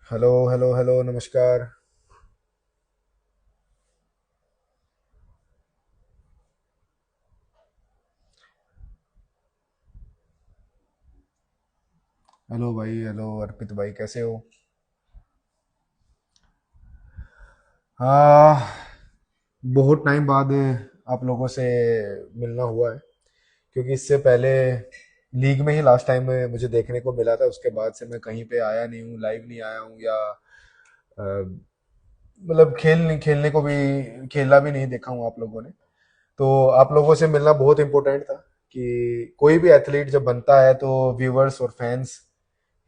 Hello hello hello, नमस्कार। Hello भाई, hello अर्पित भाई, कैसे हो? हाँ, बहुत टाइम बाद आप लोगों से मिलना हुआ है, क्योंकि इससे पहले लीग में ही लास्ट टाइम मुझे देखने को मिला था। उसके बाद से मैं कहीं पे आया नहीं हूँ, लाइव नहीं आया हूँ, या मतलब खेलने को भी खेला भी नहीं देखा हूँ आप लोगों ने। तो आप लोगों से मिलना बहुत इम्पोर्टेंट था कि कोई भी एथलीट जब बनता है तो व्यूवर्स और फैंस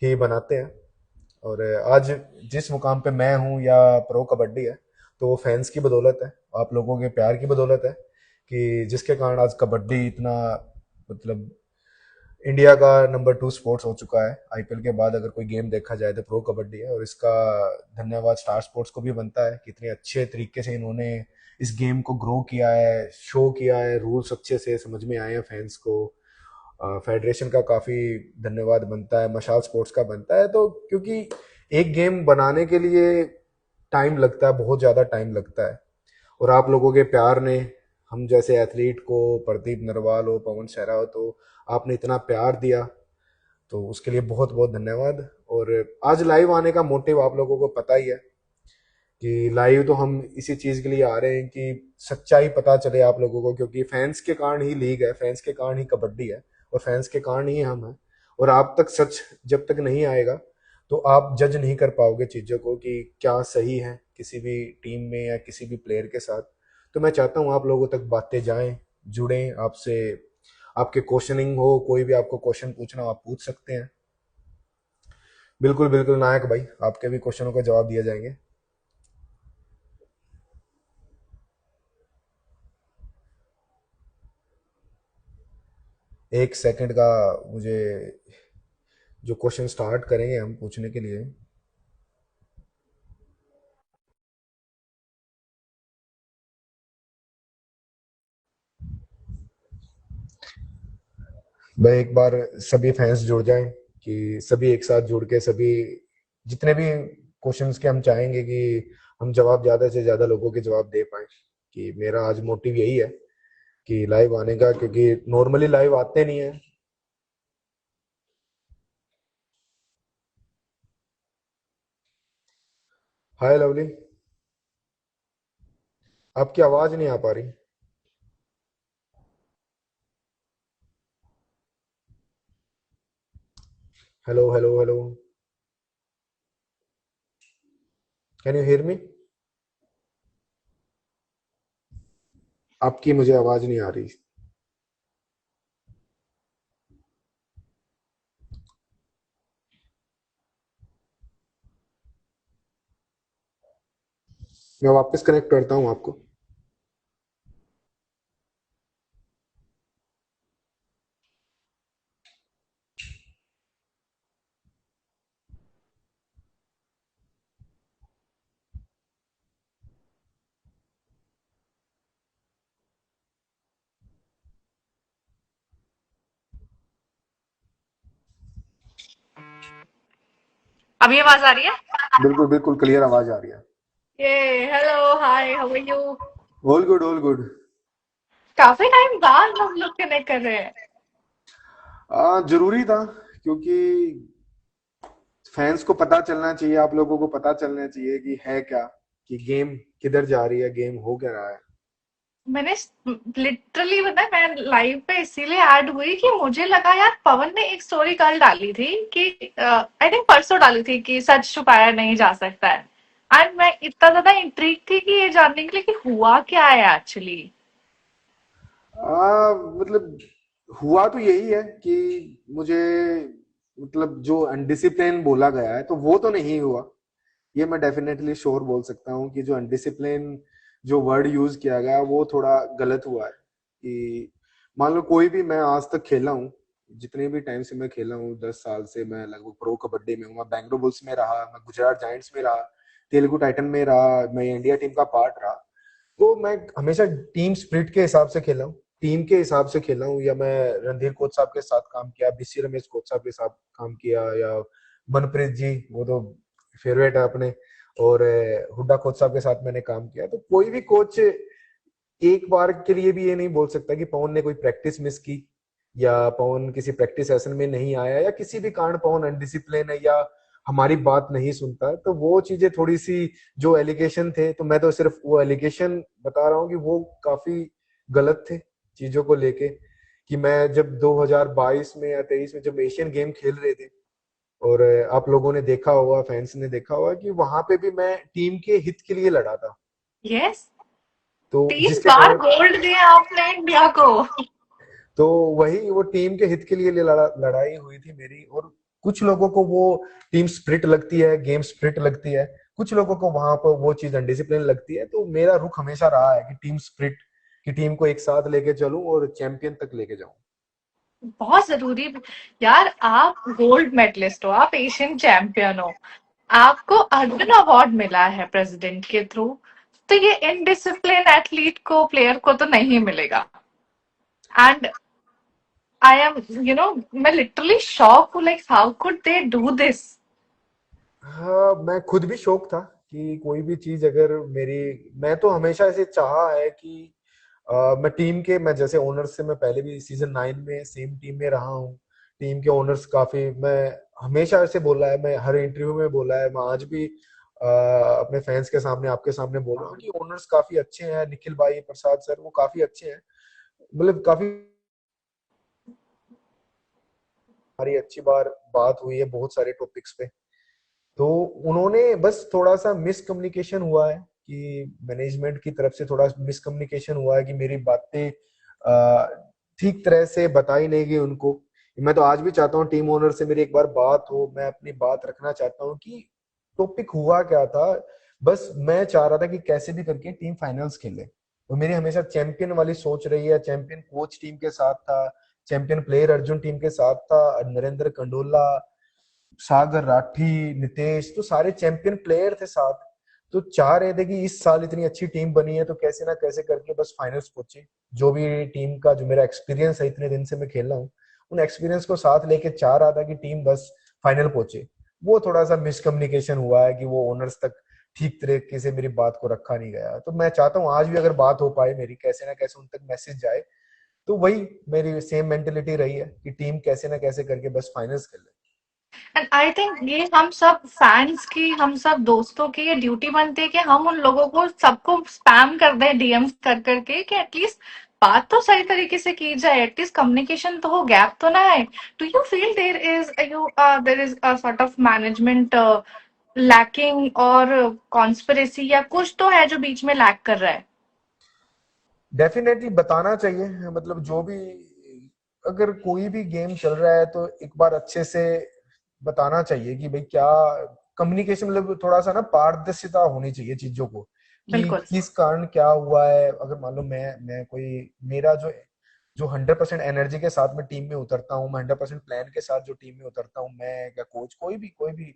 ही बनाते हैं। और आज जिस मुकाम पे मैं हूँ या प्रो कबड्डी है, तो वो फैंस की बदौलत है, आप लोगों के प्यार की बदौलत है, कि जिसके कारण आज कबड्डी इतना, मतलब इंडिया का नंबर 2 स्पोर्ट्स हो चुका है। आईपीएल के बाद अगर कोई गेम देखा जाए तो प्रो कबड्डी है, और इसका धन्यवाद स्टार स्पोर्ट्स को भी बनता है कि इतने अच्छे तरीके से इन्होंने इस गेम को ग्रो किया है, शो किया है, रूल्स अच्छे से समझ में आए हैं फैंस को। फेडरेशन का काफी धन्यवाद बनता है, मशाल स्पोर्ट्स का बनता है। तो क्योंकि एक गेम बनाने के लिए टाइम लगता है, बहुत ज्यादा टाइम लगता है, और आप लोगों के प्यार ने हम जैसे एथलीट को, प्रदीप नरवाल हो, पवन सहरा हो, तो आपने इतना प्यार दिया, तो उसके लिए बहुत बहुत धन्यवाद। और आज लाइव आने का मोटिव आप लोगों को पता ही है कि लाइव तो हम इसी चीज के लिए आ रहे हैं कि सच्चाई पता चले आप लोगों को, क्योंकि फैंस के कारण ही लीग है, फैंस के कारण ही कबड्डी है, और फैंस के कारण ही हम हैं। और आप तक सच जब तक नहीं आएगा, तो आप जज नहीं कर पाओगे चीजों को कि क्या सही है किसी भी टीम में या किसी भी प्लेयर के साथ। तो मैं चाहता हूँ आप लोगों तक बातें जाएं, जुड़ें आपसे, आपके क्वेश्चनिंग हो, कोई भी आपको क्वेश्चन पूछना हो आप पूछ सकते हैं। बिल्कुल बिल्कुल नायक भाई, आपके भी क्वेश्चनों का जवाब दिए जाएंगे। एक सेकंड का मुझे, जो क्वेश्चन स्टार्ट करेंगे हम पूछने के लिए। भाई एक बार सभी फैंस जुड़ जाएं, कि सभी एक साथ जुड़ के सभी, जितने भी क्वेश्चंस के हम चाहेंगे कि हम जवाब ज्यादा से ज्यादा लोगों के जवाब दे पाए। कि मेरा आज मोटिव यही है कि लाइव आने का, क्योंकि नॉर्मली लाइव आते नहीं है। हाय लवली, आपकी आवाज नहीं आ पा रही। Hello hello hello, can you hear me? आपकी मुझे आवाज नहीं आ रही। मैं वापस कनेक्ट करता हूँ आपको। अभी आवाज आ रही है? बिल्कुल बिल्कुल क्लियर आवाज आ रही है। ये hello hi how are you? All good all good. काफी टाइम बाद हम लोग कनेक्ट कर रहे हैं। जरूरी था, क्योंकि फैंस को पता चलना चाहिए, आप लोगों को पता चलना चाहिए कि है क्या, कि गेम किधर जा रही है, गेम हो क्या रहा है। मैंने लिटरली पता है मैं लाइव पे इसीलिए ऐड हुई कि मुझे लगा यार पवन ने एक स्टोरी कल डाली थी कि आई थिंक परसों डाली थी कि सच छुपाया नहीं जा सकता है। एंड मैं इतना ज्यादा इंट्रीग थी कि ये जानने के लिए कि हुआ क्या है एक्चुअली। मतलब हुआ तो यही है कि मुझे, मतलब जो अनडिसिप्लिन बोला गया है तो वो तो नहीं हुआ। ये मैं डेफिनेटली श्योर बोल सकता हूँ कि जो अनडिसिप्लिन, जो वर्ड यूज किया गया वो थोड़ा गलत हुआ है। कि मान लो कोई भी, मैं आज तक खेला हूँ, जितने भी टाइम से मैं खेला हूँ, 10 साल से मैं लगभग प्रो कबड्डी में हूँ। मैं बैंगलोर बुल्स में रहा, मैं गुजरात जायंट्स में रहा, तेलुगु टाइटन में रहा, मैं इंडिया टीम का पार्ट रहा। तो मैं हमेशा टीम स्प्रिट के हिसाब से खेला हूँ, टीम के हिसाब से खेला हूँ। या मैं रणधीर कोच साहब के साथ काम किया, बीसी रमेश कोच साहब के साथ काम किया, या मनप्रीत जी, वो तो फेवरेट है अपने। और हुड्डा कोच साहब के साथ मैंने काम किया, तो कोई भी कोच एक बार के लिए भी ये नहीं बोल सकता कि पवन ने कोई प्रैक्टिस मिस की, या पवन किसी प्रैक्टिस सेशन में नहीं आया, या किसी भी कारण पवन अनडिसिप्लिन है, या हमारी बात नहीं सुनता। तो वो चीजें थोड़ी सी, जो एलिगेशन थे, तो मैं तो सिर्फ वो एलिगेशन बता रहा हूँ कि वो काफी गलत थे चीजों को लेके। कि मैं जब 2022 में या 23 में जब एशियन गेम खेल रहे थे, और आप लोगों ने देखा होगा, फैंस ने देखा होगा कि वहां पे भी मैं टीम के हित के लिए लड़ा था। यस, तो 3 जिसके बार कारण, गोल्ड दिया आपने इंडिया को। तो वही वो टीम के हित के लिए लड़ाई हुई थी मेरी। और कुछ लोगों को वो टीम स्पिरिट लगती है, गेम स्पिरिट लगती है, कुछ लोगों को वहां पर वो चीज अनडिसिप्लिन लगती है। तो मेरा रुख हमेशा रहा है कि टीम स्पिरिट, की टीम को एक साथ लेके चलूं और चैंपियन तक लेके जाऊं। बहुत जरूरी। यार आप गोल्ड मेडलिस्ट हो, आप एशियन चैंपियन हो, आपको अर्जुन अवार्ड मिला है प्रेसिडेंट के थ्रू, तो ये इनडिसिप्लिन एथलीट को, प्लेयर को तो नहीं मिलेगा। एंड आई एम, मैं लिटरली शॉक हूँ, like how could they do this. हाँ, मैं खुद भी शौक था कि कोई भी चीज अगर मेरी, मैं तो हमेशा ऐसे चाहा है कि मैं टीम के, मैं जैसे ओनर्स से, मैं पहले भी सीजन 9 में सेम टीम में रहा हूँ। टीम के ओनर्स काफी, मैं हमेशा ऐसे बोला है, मैं हर इंटरव्यू में बोला है, मैं आज भी अपने फैंस के सामने, आपके सामने बोल रहा हूँ कि ओनर्स काफी अच्छे हैं। निखिल भाई, प्रसाद सर, वो काफी अच्छे हैं। मतलब काफी हमारी अच्छी बार बात हुई है बहुत सारे टॉपिक्स पे। तो उन्होंने बस थोड़ा सा मिसकम्युनिकेशन हुआ है कि मैनेजमेंट की तरफ से थोड़ा मिसकम्युनिकेशन हुआ है कि मेरी बातें ठीक तरह से बताई नहीं गई उनको। मैं तो आज भी चाहता हूँ टीम ओनर से मेरी एक बार बात हो, मैं अपनी बात रखना चाहता हूँ कि टॉपिक हुआ क्या था। बस मैं चाह रहा था कि कैसे भी करके टीम फाइनल्स खेले। तो मेरी हमेशा चैंपियन वाली सोच रही है। चैंपियन कोच टीम के साथ था, चैंपियन प्लेयर अर्जुन टीम के साथ था, नरेंद्र कंडोला, सागर राठी, नितेश, तो सारे चैंपियन प्लेयर थे साथ। तो चाह रहे थे कि इस साल इतनी अच्छी टीम बनी है तो कैसे ना कैसे करके बस फाइनल्स पहुंचे। जो भी टीम का, जो मेरा एक्सपीरियंस है, इतने दिन से मैं खेल रहा हूँ, उन एक्सपीरियंस को साथ लेके चाह रहा था कि टीम बस फाइनल पहुंचे। वो थोड़ा सा मिसकम्युनिकेशन हुआ है कि वो ओनर्स तक ठीक तरीके से मेरी बात को रखा नहीं गया। तो मैं चाहता हूँ आज भी अगर बात हो पाए मेरी, कैसे ना कैसे उन तक मैसेज जाए। तो वही मेरी सेम मेंटेलिटी रही है कि टीम कैसे ना कैसे करके बस फाइनल्स खेले। एंड आई थिंक ये हम सब फैंस की, हम सब दोस्तों की ये ड्यूटी बनती है कि हम उन लोगों को सबको स्पैम कर दें डीएम्स कर करके, कि एटलीस्ट बात तो सही तरीके से की जाए, एटलीस्ट कम्युनिकेशन तो हो, गैप तो ना है। Do you feel there is a sort of management lacking, और कॉन्स्पिरेसी या कुछ तो है जो बीच में लैक कर रहा है? डेफिनेटली बताना चाहिए। मतलब जो भी, अगर कोई भी गेम चल रहा है तो एक बार अच्छे से बताना चाहिए कि भाई क्या कम्युनिकेशन, मतलब थोड़ा सा ना पारदर्शिता होनी चाहिए चीजों को, कि बिल्कुल। किस कारण क्या हुआ है। अगर मान लो मैं कोई, मेरा जो जो 100% एनर्जी के साथ मैं टीम में उतरता हूँ, मैं 100% प्लान के साथ जो टीम में उतरता हूँ, मैं या कोच, कोई भी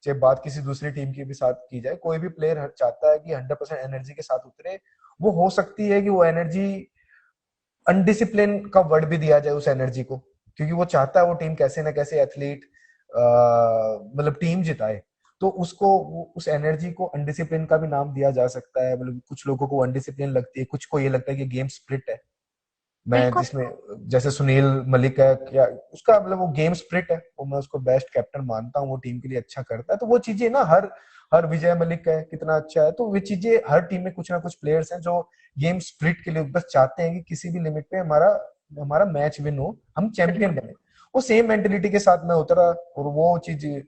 चाहे बात किसी दूसरी टीम की भी साथ की जाए, कोई भी प्लेयर चाहता है कि 100% एनर्जी के साथ उतरे। वो हो सकती है कि वो एनर्जी, अनडिसिप्लिन का वर्ड भी दिया जाए उस एनर्जी को, क्योंकि वो चाहता है वो टीम कैसे ना कैसे एथलीट, मतलब टीम जिताए। तो उसको उस एनर्जी को अनडिसिप्लिन का भी नाम दिया जा सकता है। मतलब कुछ लोगों को अनडिसिप्लिन लगती है, कुछ को ये लगता है कि गेम स्प्रिट है। मैं बिल्कुल। जिसमें, जैसे सुनील मलिक है, क्या उसका मतलब वो गेम स्प्रिट है, वो मैं उसको बेस्ट कैप्टन मानता हूँ, वो टीम के लिए अच्छा करता है। तो वो चीजें ना, हर हर विजय मलिक है कितना अच्छा है, तो वो चीजें हर टीम में कुछ ना कुछ प्लेयर्स हैं जो गेम स्प्रिट के लिए बस चाहते हैं कि किसी भी लिमिट पे हमारा हमारा मैच विन हो, हम चैंपियन बिल्कुल। बने। वो सेम मेंटेलिटी के साथ मैं उतरा, और वो चीज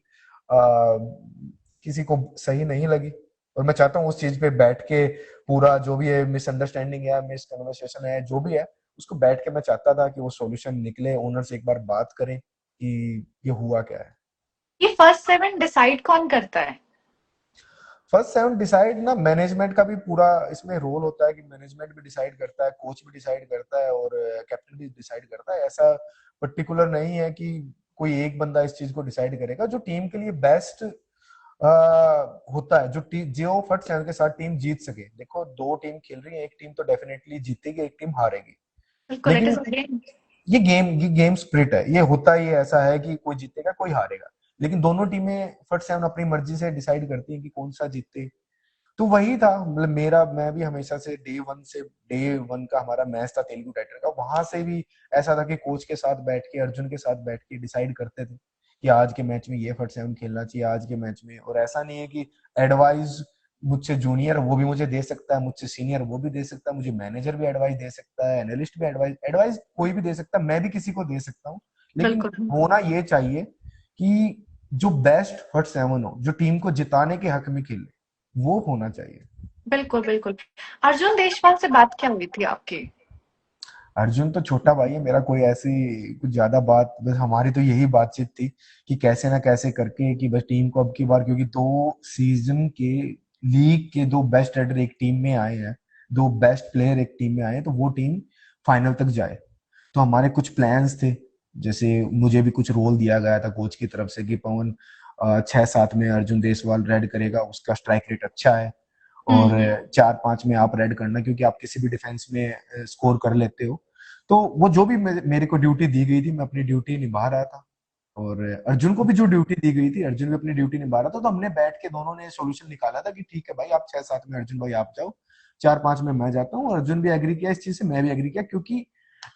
किसी को सही नहीं लगी। और मैं चाहता हूँ उस चीज पे बैठ के पूरा जो भी है, मिसअंडरस्टैंडिंग है, मिस कन्वर्सेशन है, जो भी है, उसको बैठ के मैं चाहता था कि वो सॉल्यूशन निकले, ओनर से एक बार बात करें कि ये हुआ क्या है। ये फर्स्ट 7 डिसाइड कौन करता है? फर्स्ट 7 डिसाइड ना, मैनेजमेंट का भी पूरा इसमें रोल होता है कि मैनेजमेंट भी डिसाइड करता है, कोच भी डिसाइड करता है, और कैप्टन भी डिसाइड करता है। ऐसा पर्टिकुलर नहीं है कि कोई एक बंदा इस चीज को डिसाइड करेगा। जो टीम के लिए बेस्ट होता है, जो टीम जो फर्स्ट 7 के साथ टीम जीत सके। देखो, दो टीम खेल रही है, एक टीम तो डेफिनेटली जीतेगी, एक टीम हारेगी। बिल्कुल, इट लेकिन इज अगेन। ये गेम स्प्रिट है, ये होता ही ऐसा है कि कोई जीतेगा कोई हारेगा। लेकिन दोनों टीमें फर्स्ट सेवन अपनी मर्जी से डिसाइड करती हैं कि कौन सा जीते। तो वही था, मतलब मेरा, मैं भी हमेशा से डे वन का हमारा मैच था तेलुगु टाइटन का, वहां से भी ऐसा था कि कोच के साथ बैठ के, अर्जुन के साथ बैठ के डिसाइड करते थे कि आज के मैच में ये फर्स्ट सेवन खेलना चाहिए आज के मैच में। और ऐसा नहीं है कि एडवाइस मुझसे जूनियर वो भी मुझे दे सकता है, मुझसे सीनियर वो भी दे सकता है, मुझे मैनेजर भी एडवाइस दे सकता है, एनालिस्ट भी एडवाइस एडवाइस कोई भी दे सकता है, मैं भी किसी को दे सकता हूँ। लेकिन बिल्कुल होना ये चाहिए कि जो बेस्ट फर्स्ट सेवन हो, जो टीम को जिताने के हक में खेले, वो होना चाहिए। बिल्कुल बिल्कुल। अर्जुन देशवाल से बात क्या हुई थी आपकी? अर्जुन तो छोटा भाई है मेरा, कोई ऐसी कुछ ज्यादा बात, बस हमारी तो यही बातचीत थी कि कैसे ना कैसे करके कि बस टीम को अब की बार, क्योंकि 2 सीजन के लीग के 2 बेस्ट रेडर एक टीम में आए हैं, 2 बेस्ट प्लेयर एक टीम में आए हैं, तो वो टीम फाइनल तक जाए। तो हमारे कुछ प्लान्स थे, जैसे मुझे भी कुछ रोल दिया गया था कोच की तरफ से कि पवन 6-7 में अर्जुन देसवाल रेड करेगा, उसका स्ट्राइक रेट अच्छा है, और हम्म। 4-5 में आप रेड करना, क्योंकि आप किसी भी डिफेंस में स्कोर कर लेते हो। तो वो जो भी मेरे को ड्यूटी दी गई थी, मैं अपनी ड्यूटी निभा रहा था, और अर्जुन को भी जो ड्यूटी दी गई थी, अर्जुन भी अपनी ड्यूटी निभा रहा था। तो हमने बैठ के दोनों ने सोल्यूशन निकाला था कि ठीक है भाई, आप 6-7 में अर्जुन भाई आप जाओ, 4-5 में मैं जाता हूँ। अर्जुन भी एग्री किया इस चीज से, मैं भी एग्री किया, क्योंकि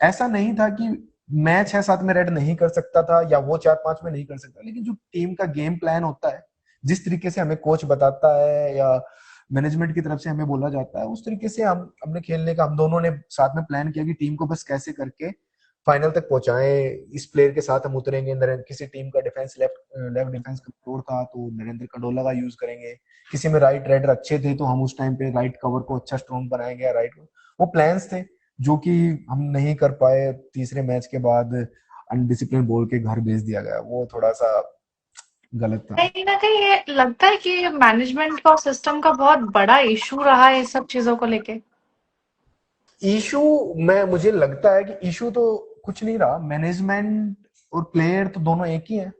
ऐसा नहीं था कि मैं 6-7 में रेड नहीं कर सकता था या वो 4-5 में नहीं कर सकता, लेकिन जो टीम का गेम प्लान होता है, जिस तरीके से हमें कोच बताता है या मैनेजमेंट की तरफ से हमें बोला जाता है, उस तरीके से हम अपने खेलने का, हम दोनों ने साथ में प्लान किया कि टीम को बस कैसे करके फाइनल तक पहुंचाएं। इस प्लेयर के साथ हम उतरेंगे, किसी टीम का डिफेंस लेफ्ट लेफ्ट डिफेंस कमजोर था तो नरेंद्र कंडोला का यूज करेंगे, किसी में राइट रेडर अच्छे थे तो हम उस टाइम पे राइट कवर को अच्छा स्ट्रॉन्ग बनाएंगे, राइट। वो प्लान्स थे जो कि हम नहीं कर पाए, तीसरे मैच के बाद अनडिसिप्लिन बोल के घर भेज दिया गया, वो थोड़ा सा गलत था। कहीं ना कहीं ये लगता है कि मैनेजमेंट का सिस्टम का बहुत बड़ा इशू रहा है इस सब चीजों को लेके। इशू, मैं मुझे लगता है कि इशू तो कुछ नहीं रहा, मैनेजमेंट और प्लेयर तो दोनों एक ही है।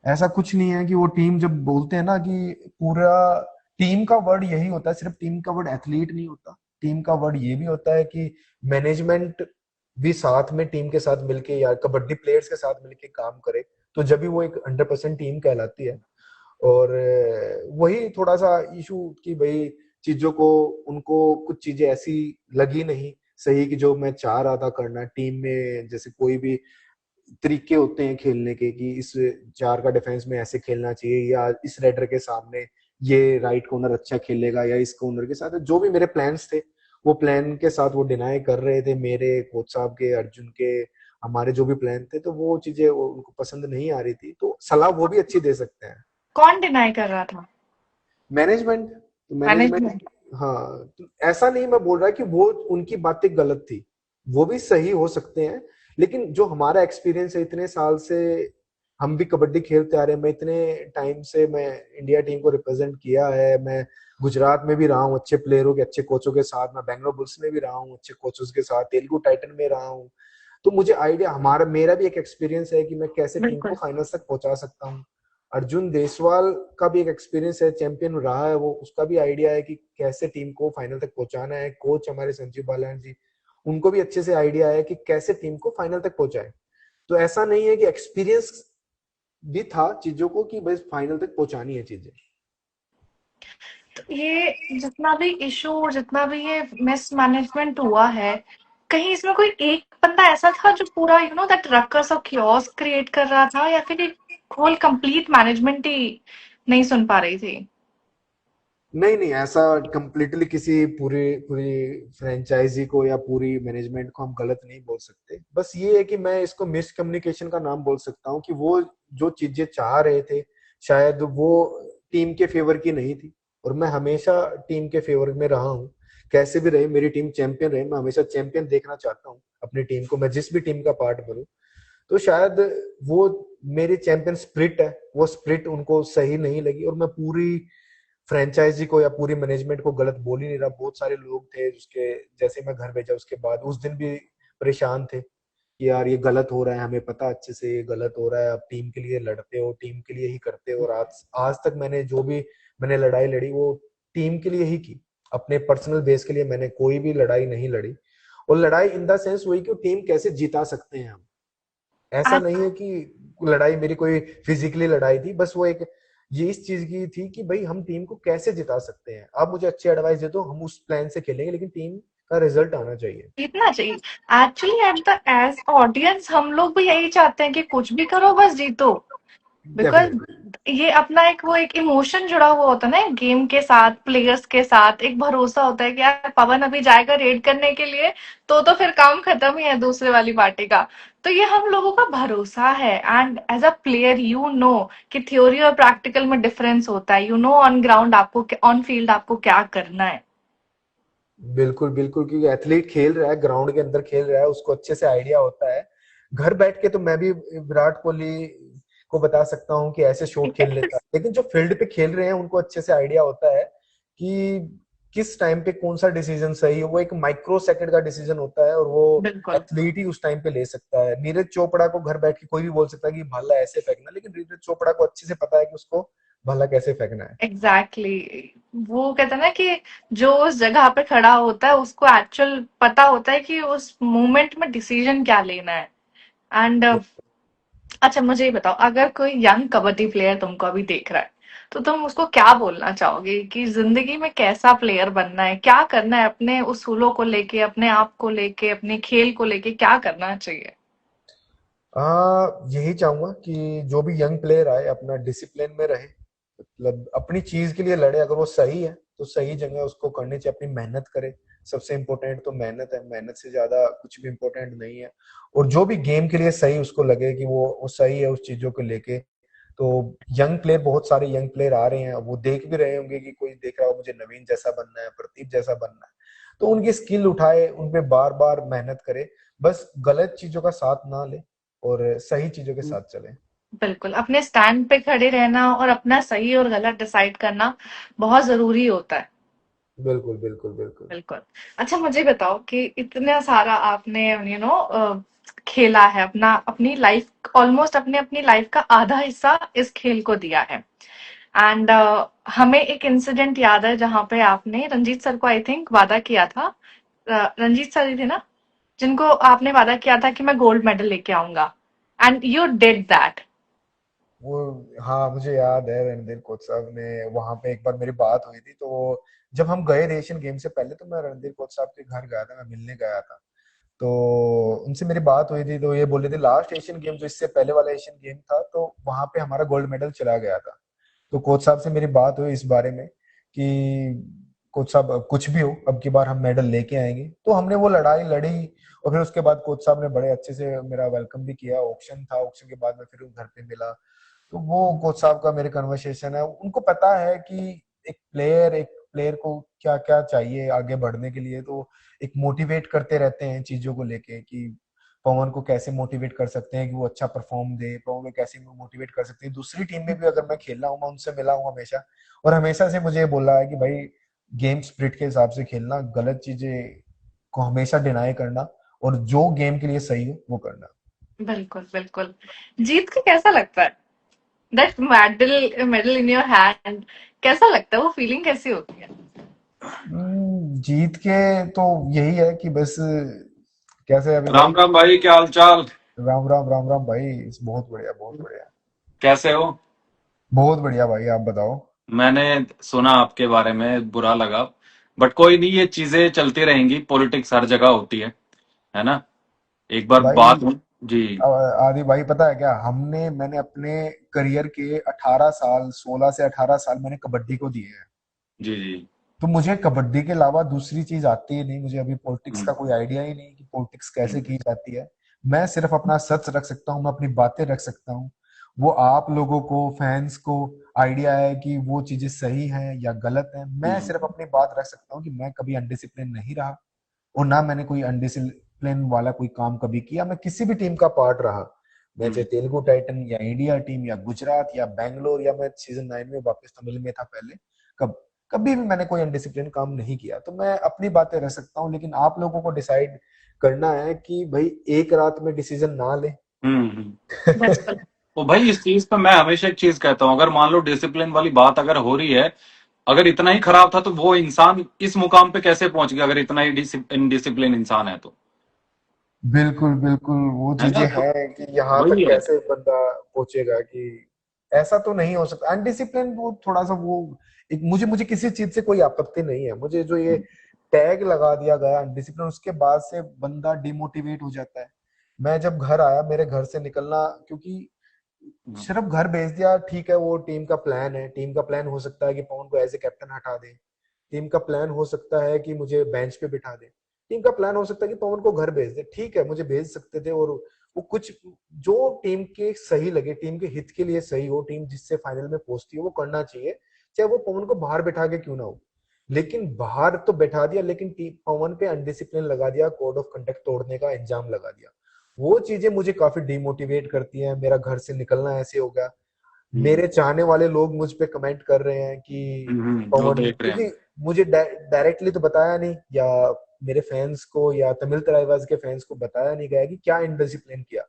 ऐसा कुछ नहीं है कि वो टीम, जब बोलते हैं ना कि पूरा टीम का वर्ड यही होता है, सिर्फ टीम का वर्ड एथलीट नहीं होता, टीम का वर्ड ये भी होता है कि मैनेजमेंट भी साथ में टीम के साथ मिलके या कबड्डी प्लेयर्स के साथ मिलके काम करे, तो जब भी वो एक 100% टीम कहलाती है। और वही थोड़ा सा इशू कि भाई चीजों को, उनको कुछ चीजें ऐसी लगी नहीं सही कि जो मैं चाह रहा था करना टीम में। जैसे कोई भी तरीके होते हैं खेलने के कि इस 4 का डिफेंस में ऐसे खेलना चाहिए, या इस रेडर के सामने ये राइट कॉर्नर अच्छा खेलेगा, या इस कॉर्नर के साथ, जो भी मेरे प्लान्स थे वो प्लान के साथ वो डिनाई कर रहे थे, मेरे कोच साहब के, अर्जुन के, हमारे जो भी प्लान थे, तो वो चीजें उनको पसंद नहीं आ रही थी, तो सलाह वो भी अच्छी दे सकते हैं। कौन डिनाई कर रहा था? मैनेजमेंट। मैनेजमेंट। मैनेजमेंट। हाँ, तो ऐसा नहीं मैं बोल रहा कि वो उनकी बातें गलत थी, वो भी सही हो सकते हैं, लेकिन जो हमारा एक्सपीरियंस है इतने साल से, हम भी कबड्डी खेलते आ रहे हैं, मैं इतने टाइम से मैं इंडिया टीम को रिप्रेजेंट किया है, मैं गुजरात में भी रहा हूँ अच्छे प्लेयरों के, अच्छे कोचों के साथ, मैं बैंगलोर बुल्स में भी रहा हूँ अच्छे कोचों के साथ, तेलुगु टाइटन में रहा हूँ। तो मुझे आइडिया, हमारा मेरा भी एक एक्सपीरियंस है कि मैं कैसे टीम को बिल्कुल। फाइनल्स तक पहुंचा सकता हूँ। अर्जुन देसवाल का भी एक एक्सपीरियंस है, चैंपियन रहा है वो, उसका भी आइडिया है कि कैसे टीम को फाइनल तक पहुंचाना है। कोच हमारे संजीव बालान जी, उनको भी अच्छे से आइडिया है कि कैसे टीम को फाइनल तक पहुंचाए। तो ऐसा नहीं है कि एक्सपीरियंस भी था चीजों को कि बस फाइनल तक पहुंचानी है चीजें। तो ये जितना भी इशू, जितना भी ये मिसमैनेजमेंट हुआ है, कहीं इसमें कोई एक बंदा ऐसा था जो पूरा दैट रक्कस ऑफ कियोस्क क्रिएट कर रहा था, या फिर एक होल कंप्लीट मैनेजमेंट ही नहीं सुन पा रही थी? नहीं नहीं, ऐसा कंप्लीटली किसी पूरी पूरी फ्रेंचाइजी को या पूरी मैनेजमेंट को हम गलत नहीं बोल सकते, बस ये है कि मैं इसको मिसकम्युनिकेशन का नाम बोल सकता हूँ कि वो जो चीजें चाह रहे थे शायद वो टीम के फेवर की नहीं थी, और मैं हमेशा टीम के फेवर में रहा हूँ। कैसे भी रहे मेरी टीम चैंपियन रहे, मैं हमेशा चैंपियन देखना चाहता हूँ अपनी टीम को, मैं जिस भी टीम का पार्ट बनूं। तो शायद वो मेरी चैंपियन स्प्रिट है, वो स्प्रिट उनको सही नहीं लगी, और मैं पूरी फ्रेंचाइजी को या पूरी मैनेजमेंट को गलत बोल ही नहीं रहा। बहुत सारे लोग थे जिसके, जैसे मैं घर भेजा उसके बाद उस दिन भी परेशान थे कि यार ये गलत हो रहा है, हमें पता अच्छे से ये गलत हो रहा है, आप टीम के लिए लड़ते हो, टीम के लिए ही करते हो, और आज आज तक मैंने जो भी मैंने लड़ाई लड़ी वो टीम के लिए ही की, अपने पर्सनल बेस के लिए मैंने कोई भी लड़ाई नहीं लड़ी। और लड़ाई इन द सेंस हुई कि टीम कैसे जीता सकते हैं हम, ऐसा नहीं है कि लड़ाई मेरी कोई फिजिकली लड़ाई थी, बस वो एक ये इस चीज की थी कि भाई हम टीम को कैसे जिता सकते हैं, आप मुझे अच्छी एडवाइस दे दो, हम उस प्लान से खेलेंगे, लेकिन टीम का रिजल्ट आना चाहिए। जीतना चाहिए। Actually at the age audience हम लोग भी यही चाहते हैं कि कुछ भी करो बस जीतो। Because definitely. ये अपना एक वो एक इमोशन जुड़ा हुआ होता है ना गेम के साथ, प्लेयर्स के साथ एक भरोसा होता है कि यार पवन अभी जाएगा रेड करने के लिए, तो फिर काम खत्म ही है दूसरे वाली पार्टी का। तो ये हम लोगों का भरोसा है। And as a player you know कि थ्योरी और प्रैक्टिकल में डिफरेंस होता है, यू नो ऑन ग्राउंड आपको, ऑन फील्ड आपको क्या करना है। बिल्कुल बिल्कुल, क्योंकि एथलीट खेल रहा है, ग्राउंड के अंदर खेल रहा है, उसको अच्छे से आइडिया होता है। घर बैठ के तो मैं भी विराट कोहली को बता सकता हूँ कि ऐसे शॉट खेल लेता है, लेकिन जो फील्ड पे खेल रहे हैं उनको अच्छे से आइडिया होता है कि किस टाइम पे कौन सा डिसीजन सही है। वो एक माइक्रो सेकंड का डिसीजन होता है, और वो बिल्कुल। एथलीट ही उस टाइम पे ले सकता है। नीरज चोपड़ा को घर बैठ के कोई भी बोल सकता है कि भाला ऐसे फेंकना, लेकिन नीरज चोपड़ा को अच्छे से पता है कि उसको भाला कैसे फेंकना है। Exactly exactly. वो कहते हैं ना कि जो उस जगह पे खड़ा होता है उसको एक्चुअल पता होता है कि उस मोमेंट में डिसीजन क्या लेना है। एंड अच्छा मुझे ये बताओ, अगर कोई यंग कबड्डी प्लेयर तुमको अभी देख रहा है, तो तुम उसको क्या बोलना चाहोगे कि जिंदगी में कैसा प्लेयर बनना है, क्या करना है, अपने उसूलों को लेके, अपने आप को लेके, अपने खेल को लेके क्या करना चाहिए। यही चाहूंगा कि जो भी यंग प्लेयर आए अपना डिसिप्लिन में रहे, मतलब अपनी चीज के लिए लड़े। अगर वो सही है तो सही जगह उसको करनी चाहिए, अपनी मेहनत करे। सबसे इम्पोर्टेंट तो मेहनत है, मेहनत से ज्यादा कुछ भी इम्पोर्टेंट नहीं है। और जो भी गेम के लिए सही उसको लगे कि वो सही है उस चीजों को लेके, तो यंग प्लेयर, बहुत सारे यंग प्लेयर आ रहे हैं, वो देख भी रहे होंगे कि कोई देख रहा हो मुझे नवीन जैसा बनना है, प्रदीप जैसा बनना है, तो उनकी स्किल उठाए, उन पे बार बार मेहनत करे, बस गलत चीजों का साथ ना ले और सही चीजों के साथ चले। बिल्कुल, अपने स्टैंड पे खड़े रहना और अपना सही और गलत डिसाइड करना बहुत जरूरी होता है। बिल्कुल बिल्कुल बिल्कुल। बिल्कुल। अच्छा मुझे बताओ कि इतना सारा आपने खेला है, अपना अपनी लाइफ ऑलमोस्ट अपने अपनी लाइफ का आधा हिस्सा इस खेल को दिया है। एंड हमें एक इंसिडेंट याद है जहां पे आपने रंजीत सर को आई थिंक वादा किया था। रंजीत सर ही थे ना, जिनको आपने वादा किया था कि मैं गोल्ड मेडल लेके आऊंगा, एंड यू डिड दैट। वो, हाँ मुझे याद है, रणधीर कोच साहब ने वहां पे एक बार मेरी बात हुई थी, तो जब हम गए थे एशियन गेम से पहले, तो मैं रणधीर कोच साहब के घर गया था, मैं मिलने गया था। तो उनसे मेरी बात हुई थी, तो ये बोल रहे थे लास्ट एशियन गेम जो इससे पहले वाला एशियन गेम था, तो वहां पे हमारा गोल्ड मेडल चला गया था। तो कोच साहब से मेरी बात हुई इस बारे में कि कोच साहब अब कुछ भी हो, अब की बार हम मेडल लेके आएंगे। तो हमने वो लड़ाई लड़ी, और फिर उसके बाद कोच साहब ने बड़े अच्छे से मेरा वेलकम भी किया। ऑक्शन था, ऑक्शन के बाद में फिर घर पे मिला। तो वो कोच साहब का मेरे कन्वर्सेशन है, उनको पता है कि एक प्लेयर को क्या क्या चाहिए आगे बढ़ने के लिए। तो एक मोटिवेट करते रहते हैं चीजों को लेके कि पवन को कैसे मोटिवेट कर सकते हैं कि वो अच्छा परफॉर्म दे, पवन को कैसे मोटिवेट कर सकते हैं। दूसरी टीम में भी अगर मैं खेल रहा हूँ, मैं उनसे मिला हूँ हमेशा, और हमेशा से मुझे ये बोला है कि भाई गेम स्प्रिट के हिसाब से खेलना, गलत चीजें को हमेशा डिनाई करना, और जो गेम के लिए सही हो वो करना। बिल्कुल बिल्कुल। जीत के कैसा लगता है, that medal medal in your hand, कैसा लगता है, वो फीलिंग कैसी होती है। जीत के तो यही है कि बस कैसे अभी भाई। राम राम भाई, क्या हाल चाल। राम राम राम राम भाई। बहुत बढ़िया बहुत बढ़िया। कैसे हो? बहुत बढ़िया भाई, आप बताओ। मैंने सुना आपके बारे में, बुरा लगा। बट कोई नहीं, ये चीजें चलती रहेंगी, पॉलिटिक्स हर जगह होती है ना। एक बार भाई बात जी। आदि भाई, पता है क्या, मैंने अपने करियर के 18 साल, 16 से 18 साल मैंने कबड्डी को दिए हैं। जी जी। तो मुझे कबड्डी के अलावा दूसरी चीज आती ही नहीं, मुझे अभी पॉलिटिक्स हम्म, का कोई आइडिया ही नहीं कि पॉलिटिक्स कैसे हम्म, की जाती है। मैं सिर्फ अपना सच रख सकता हूँ, मैं अपनी बातें रख सकता हूँ। वो आप लोगों को, फैंस को आइडिया है कि वो चीजें सही हैं या गलत हैं। मैं सिर्फ हम्म, अपनी बात रख सकता हूँ कि मैं कभी अनडिसिप्लिन नहीं रहा, और ना मैंने कोई अनडिसिप्लिन वाला कोई काम कभी किया। मैं किसी भी टीम का पार्ट रहा, मैं चाहे हम्म, तेलुगु टाइटन या इंडिया टीम या गुजरात या बैंगलोर, या मैं सीजन 9 में वापस तमिल में था पहले, कब कभी भी मैंने कोई अनडिसिप्लिन काम नहीं किया। तो मैं अपनी बातें रख सकता हूँ, लेकिन आप लोगों को डिसाइड करना है कि भाई एक रात में डिसीजन ना ले। हम्म। बिल्कुल तो भाई इस चीज पे मैं हमेशा एक चीज कहता हूँ, अगर मान लो डिसिप्लिन वाली बात अगर हो रही है, अगर इतना ही खराब था तो वो इंसान इस मुकाम पे कैसे पहुंच गया, अगर इतना ही इनडिसिप्लिन इंसान है तो। बिल्कुल बिल्कुल, वो है ना? चीजें तो हैं कि यहाँ तक वही है। कैसे बंदा पहुंचेगा कि ऐसा तो नहीं हो सकता। अनडिसिप्लिन वो थोड़ा सा वो एक, मुझे मुझे किसी चीज से कोई आपत्ति नहीं है, मुझे जो ये टैग लगा दिया गया अनडिसिप्लिन, उसके बाद से बंदा डिमोटिवेट हो जाता है। मैं जब घर आया, मेरे घर से निकलना, क्योंकि सिर्फ घर भेज दिया ठीक है, वो टीम का प्लान है, टीम का प्लान हो सकता है कि पवन को एज ए कैप्टन हटा दे, टीम का प्लान हो सकता है कि मुझे बेंच पे बिठा दे, टीम का प्लान हो सकता है कि पवन को घर भेज दे, ठीक है मुझे भेज सकते थे। और वो कुछ जो टीम के सही लगे, टीम के हित के लिए सही हो, टीम जिससे फाइनल में पहुंचती है वो करना चाहिए, चाहे वो पवन को बाहर बैठा के क्यों ना हो। लेकिन बाहर तो बैठा दिया, लेकिन पवन पे अनडिसिप्लिन लगा दिया, कोड ऑफ कंडक्ट तोड़ने का इल्जाम लगा दिया। वो चीजें मुझे काफी डिमोटिवेट करती हैं। मेरा घर से निकलना ऐसे हो गया। हम्म, मेरे चाहने वाले लोग मुझ पे कमेंट कर रहे हैं कि वो पवन, देख रहे हैं। क्योंकि मुझे डायरेक्टली तो बताया नहीं, या मेरे फैंस को या तमिल तलाइवाज के फैंस को बताया नहीं गया कि क्या इनडिसिप्लिन किया।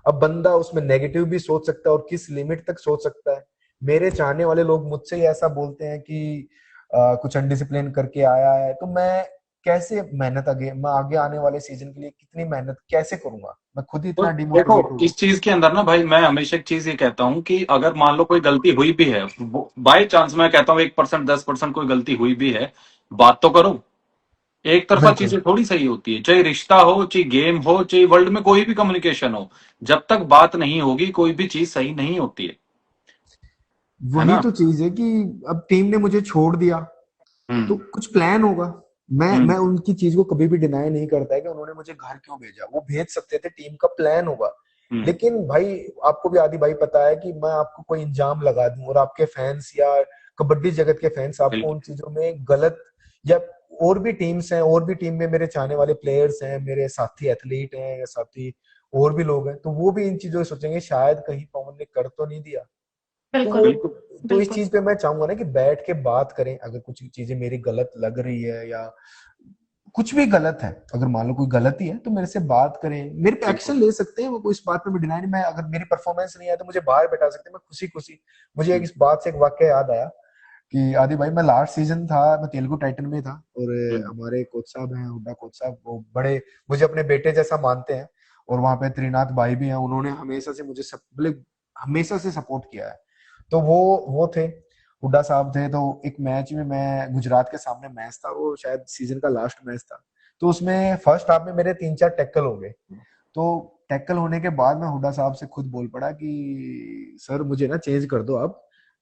अब बंदा उसमें नेगेटिव भी सोच सकता है और किस लिमिट तक सोच सकता है। मेरे चाहने वाले लोग मुझसे ही ऐसा बोलते हैं कि कुछ अनडिसिप्लिन करके आया है, तो मैं आगे आने वाले सीजन के लिए कितनी मेहनत कैसे करूंगा, मैं खुद ही तो इतना देखो, डिमोटिवेट हो गया। इस चीज के अंदर ना भाई, मैं हमेशा एक चीज ये कहता हूं कि अगर मान लो कोई गलती हुई भी है, बाई चांस मैं कहता हूँ 1%, 10% कोई गलती हुई भी है, बात तो करो। एक तरफा बिल्कुल, चीजें थोड़ी सही होती है, चाहे रिश्ता हो, चाहे गेम हो, चाहे वर्ल्ड में कोई भी कम्युनिकेशन हो, जब तक बात नहीं होगी कोई भी चीज सही नहीं होती है वही ना? तो चीज है कि अब टीम ने मुझे छोड़ दिया, तो हम्म। कुछ प्लान होगा। मैं हम्म। उनकी चीज को कभी भी डिनाई नहीं करता है कि उन्होंने मुझे घर क्यों भेजा, वो भेज सकते थे, टीम का प्लान होगा। हम्म। लेकिन भाई, आपको भी आदि भाई पता है कि मैं आपको कोई इंजाम लगा दूं और आपके फैंस या कबड्डी जगत के फैंस आपको बिल्कुल। उन चीजों में गलत, या और भी टीम्स हैं, और भी टीम में मेरे चाहने वाले प्लेयर्स हैं, मेरे साथी एथलीट हैं या साथी और भी लोग हैं, तो वो भी इन चीजों से सोचेंगे शायद कहीं पवन ने कर तो नहीं दिया। तो बिल्कुल, वो, बिल्कुल। तो इस बिल्कुल, चीज पे मैं चाहूंगा ना कि बैठ के बात करें, अगर कुछ चीजें मेरी गलत लग रही है या कुछ भी गलत है, अगर मान लो कोई गलती है तो मेरे से बात करें, मेरे पे बिल्कुल। एक्शन ले सकते हैं, वो कोई इस बात पे भी डिनाई नहीं। मैं अगर मेरी परफॉर्मेंस नहीं है तो मुझे बाहर बैठा सकते हैं, मैं खुशी खुशी। मुझे एक हम्म। इस बात से एक वाक्य याद आया कि आदि भाई, मैं लास्ट सीजन था, मैं तेलुगु टाइटन में था, और हम्म। हमारे कोच साहब हैं, हुड्डा कोच साहब, वो बड़े मुझे अपने बेटे जैसा मानते हैं। और वहां पे त्रिनाथ भाई भी हैं, उन्होंने हमेशा से मुझे मतलब हमेशा से सपोर्ट किया है। तो वो थे, हुड्डा साहब थे। तो एक मैच में, मैं गुजरात के सामने मैच था, वो शायद सीजन का लास्ट मैच था, तो उसमें फर्स्ट हाफ में मेरे 3-4 टैकल हो गए। तो टैकल होने के बाद मैं हुड्डा साहब से खुद बोल पड़ा कि सर मुझे ना चेंज कर दो आप,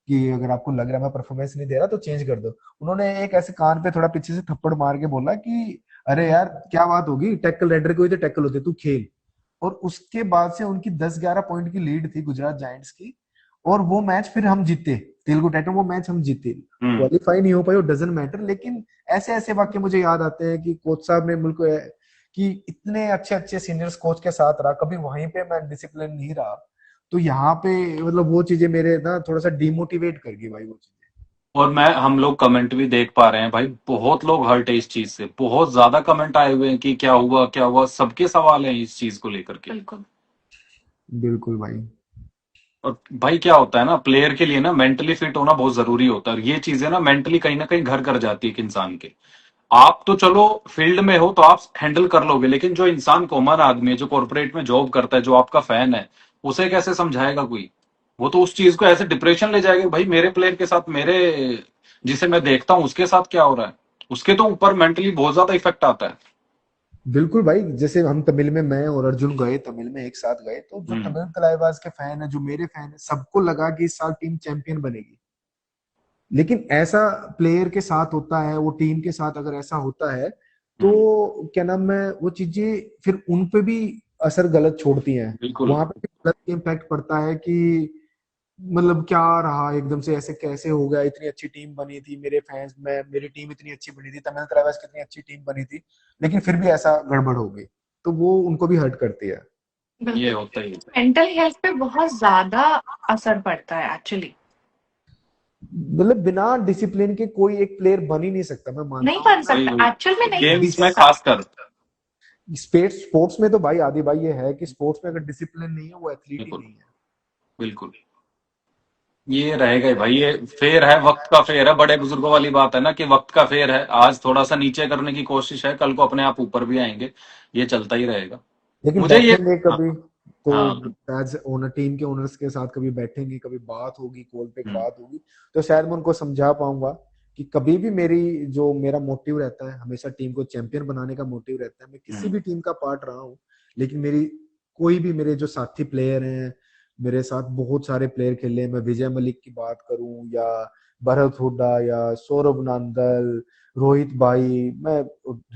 कि अगर आपको लग रहा है मैं परफॉर्मेंस नहीं दे रहा तो चेंज कर दो। उन्होंने एक ऐसे कान पे थोड़ा पीछे से थप्पड़ मार के बोला कि अरे यार क्या बात होगी, टैकल रेडर को ही तो टैकल होते, तू खेल। और उसके बाद से उनकी 10-11 पॉइंट की लीड थी गुजरात जायंट्स की, और वो मैच फिर हम जीते, तेलुगु टाइटन वो मैच हम जीते। हम्म। क्वालिफाई नहीं हो पाए, डजेंट मैटर, लेकिन ऐसे ऐसे वाक्य मुझे याद आते हैं कि कोच साहब ने मुझको कि इतने अच्छे अच्छे सीनियर्स कोच के साथ रहा, कभी वहीं पे मैं डिसिप्लिन नहीं रहा। तो यहाँ पे मतलब वो चीजें मेरे ना थोड़ा सा डिमोटिवेट कर गई भाई, वो चीजें। और मैं हम लोग कमेंट भी देख पा रहे हैं भाई, बहुत लोग हर्ट है इस चीज से, बहुत ज्यादा कमेंट आए हुए हैं कि क्या हुआ क्या हुआ, सबके सवाल हैं इस चीज को लेकर के। बिल्कुल, बिल्कुल भाई। और भाई क्या होता है ना, प्लेयर के लिए ना मेंटली फिट होना बहुत जरूरी होता है, और ये चीजें ना कहीं घर कर जाती है एक इंसान के। आप तो चलो फील्ड में हो तो आप हैंडल कर लोगे, लेकिन जो इंसान कॉमन आदमी है, जो कॉर्पोरेट में जॉब करता है, जो आपका फैन है, उसे कैसे समझाएगा कोई? वो तो उस चीज को ऐसे डिप्रेशन ले जाएगा, भाई मेरे प्लेयर के साथ, मेरे जिसे मैं देखता हूँ उसके साथ क्या हो रहा है, उसके तो ऊपर मेंटली बहुत ज्यादा इफेक्ट आता है। बिल्कुल भाई, जैसे हम तमिल में, मैं और अर्जुन गए तमिल में एक साथ गए, तो जो हम्म। तमिल तलाईवाज के फैन है, जो मेरे फैन है, सबको लगा कि इस साल टीम चैंपियन बनेगी। लेकिन ऐसा प्लेयर के साथ होता है, वो टीम के साथ अगर ऐसा होता है, हम्म। तो क्या नाम है, वो चीजें फिर उन पे भी असर गलत छोड़ती हैं। बिल्कुल। वहां पे भी गलत इम्पैक्ट पड़ता है कि मतलब क्या रहा, एकदम से ऐसे कैसे हो गया, इतनी अच्छी टीम बनी थी, मेरे फैंस में मेरी टीम इतनी अच्छी बनी थी, तमिल तलाइवाज कितनी अच्छी टीम बनी थी, लेकिन फिर भी ऐसा गड़बड़ हो गई, तो वो उनको भी हर्ट करती है। ये बिल्कुल। होता ही है। मेंटल हेल्थ पे बहुत ज़्यादा असर पड़ता है एक्चुअली। मतलब बिना डिसिप्लिन के कोई एक प्लेयर बन ही नहीं सकता, मैं नहीं मानता हूँ बन कि वही सकता, वही एक्चुअल में नहीं बन गेम्स में सकता। खासकर। स्पोर्ट्स में तो भाई आदि भाई ये है कि स्पोर्ट्स में अगर डिसिप्लिन नहीं है, वो एथलीट ही बिल्कुल। नहीं है। बिल्कुल। ये रहेगा ही भाई, ये फेर है, वक्त का फेर है, बड़े बुजुर्गों वाली बात है ना कि वक्त का फेर है, आज थोड़ा सा नीचे करने की कोशिश है, कल को अपने आप ऊपर भी आएंगे। ये चलता ही रहेगा। लेकिन मुझे ये बैठेंगे हाँ कभी तो हाँ एज ओनर, टीम के ओनर्स के साथ कभी बैठेंगे, कभी बात होगी, कॉल पे एक हम्म, बात होगी, तो शायद मैं उनको समझा पाऊंगा कि कभी भी मेरी जो मेरा मोटिव रहता है, हमेशा टीम को चैंपियन बनाने का मोटिव रहता है। मैं किसी हम्म, भी टीम का पार्ट रहा हूँ, लेकिन मेरी कोई भी मेरे जो साथी प्लेयर हैं, मेरे साथ बहुत सारे प्लेयर खेले हैं, मैं विजय मलिक की बात करूं या भरत हुड्डा या सौरभ नांदल, रोहित भाई, मैं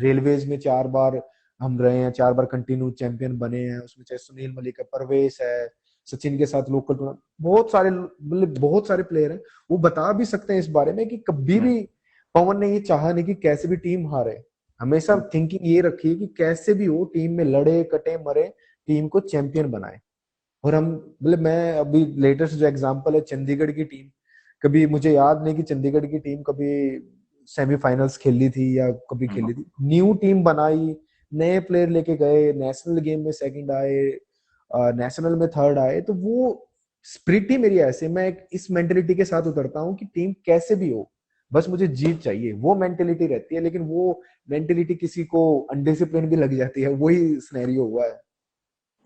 रेलवेज में 4 बार हम रहे हैं, 4 बार कंटिन्यू चैंपियन बने हैं, उसमें चाहे सुनील मलिक है, परवेश है, सचिन के साथ लोकल टूर्नामेंट, बहुत सारे, मतलब बहुत सारे प्लेयर हैं, वो बता भी सकते हैं इस बारे में कि कभी हम्म, भी पवन ने ये चाहा नहीं कि कैसे भी टीम हारे। हमेशा थिंकिंग ये रखी है कि कैसे भी हो टीम में लड़े कटे मरे, टीम को चैंपियन बनाए। और हम, मतलब मैं अभी लेटेस्ट जो एग्जांपल है चंडीगढ़ की टीम, कभी मुझे याद नहीं कि चंडीगढ़ की टीम कभी सेमीफाइनल्स खेली थी या कभी हम्म, खेली थी। न्यू टीम बनाई, नए प्लेयर लेके गए, नेशनल गेम में सेकंड आए, नेशनल में थर्ड आए, तो वो स्प्रिट ही मेरी ऐसे, मैं इस मेंटेलिटी के साथ उतरता हूँ कि टीम कैसे भी हो, बस मुझे जीत चाहिए, वो मेंटेलिटी रहती है। लेकिन वो मेंटेलिटी किसी को अनडिसिप्लिन भी लग जाती है, वही सिनेरियो हुआ है।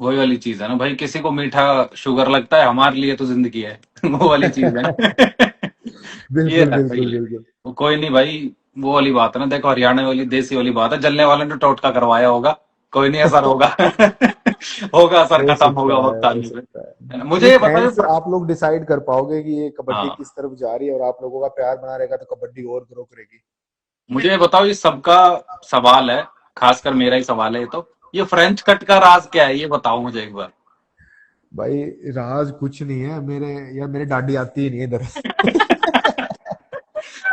वही वाली चीज है ना भाई, किसी को मीठा शुगर लगता है, हमारे लिए तो जिंदगी है। वो वाली चीज है। ये बिल्कुल रहता ही बिल्कुल है। बिल्कुल। वो कोई नहीं भाई, वो वाली बात है ना, देखो हरियाणा वाली देसी वाली बात है, जलने वाले ने टोटका करवाया होगा, कोई नहीं असर होगा। होगा असर, हो खत्म सकता होगा है, वक्त हो आने पे, सकता है। है ना? मुझे नहीं, ये बताओ फैंस आप लोग डिसाइड कर पाओगे कि ये कबड्डी हाँ, किस तरफ जा रही है, और आप लोगों का प्यार बना रहेगा तो कबड्डी और ग्रो करेगी। मुझे ये बताओ, ये सबका सवाल है, खासकर मेरा ही सवाल है ये तो, ये फ्रेंच कट का राज क्या है, ये बताओ मुझे एक बार। भाई राज कुछ नहीं है मेरे, यार मेरे दादी आती ही नहीं है इधर।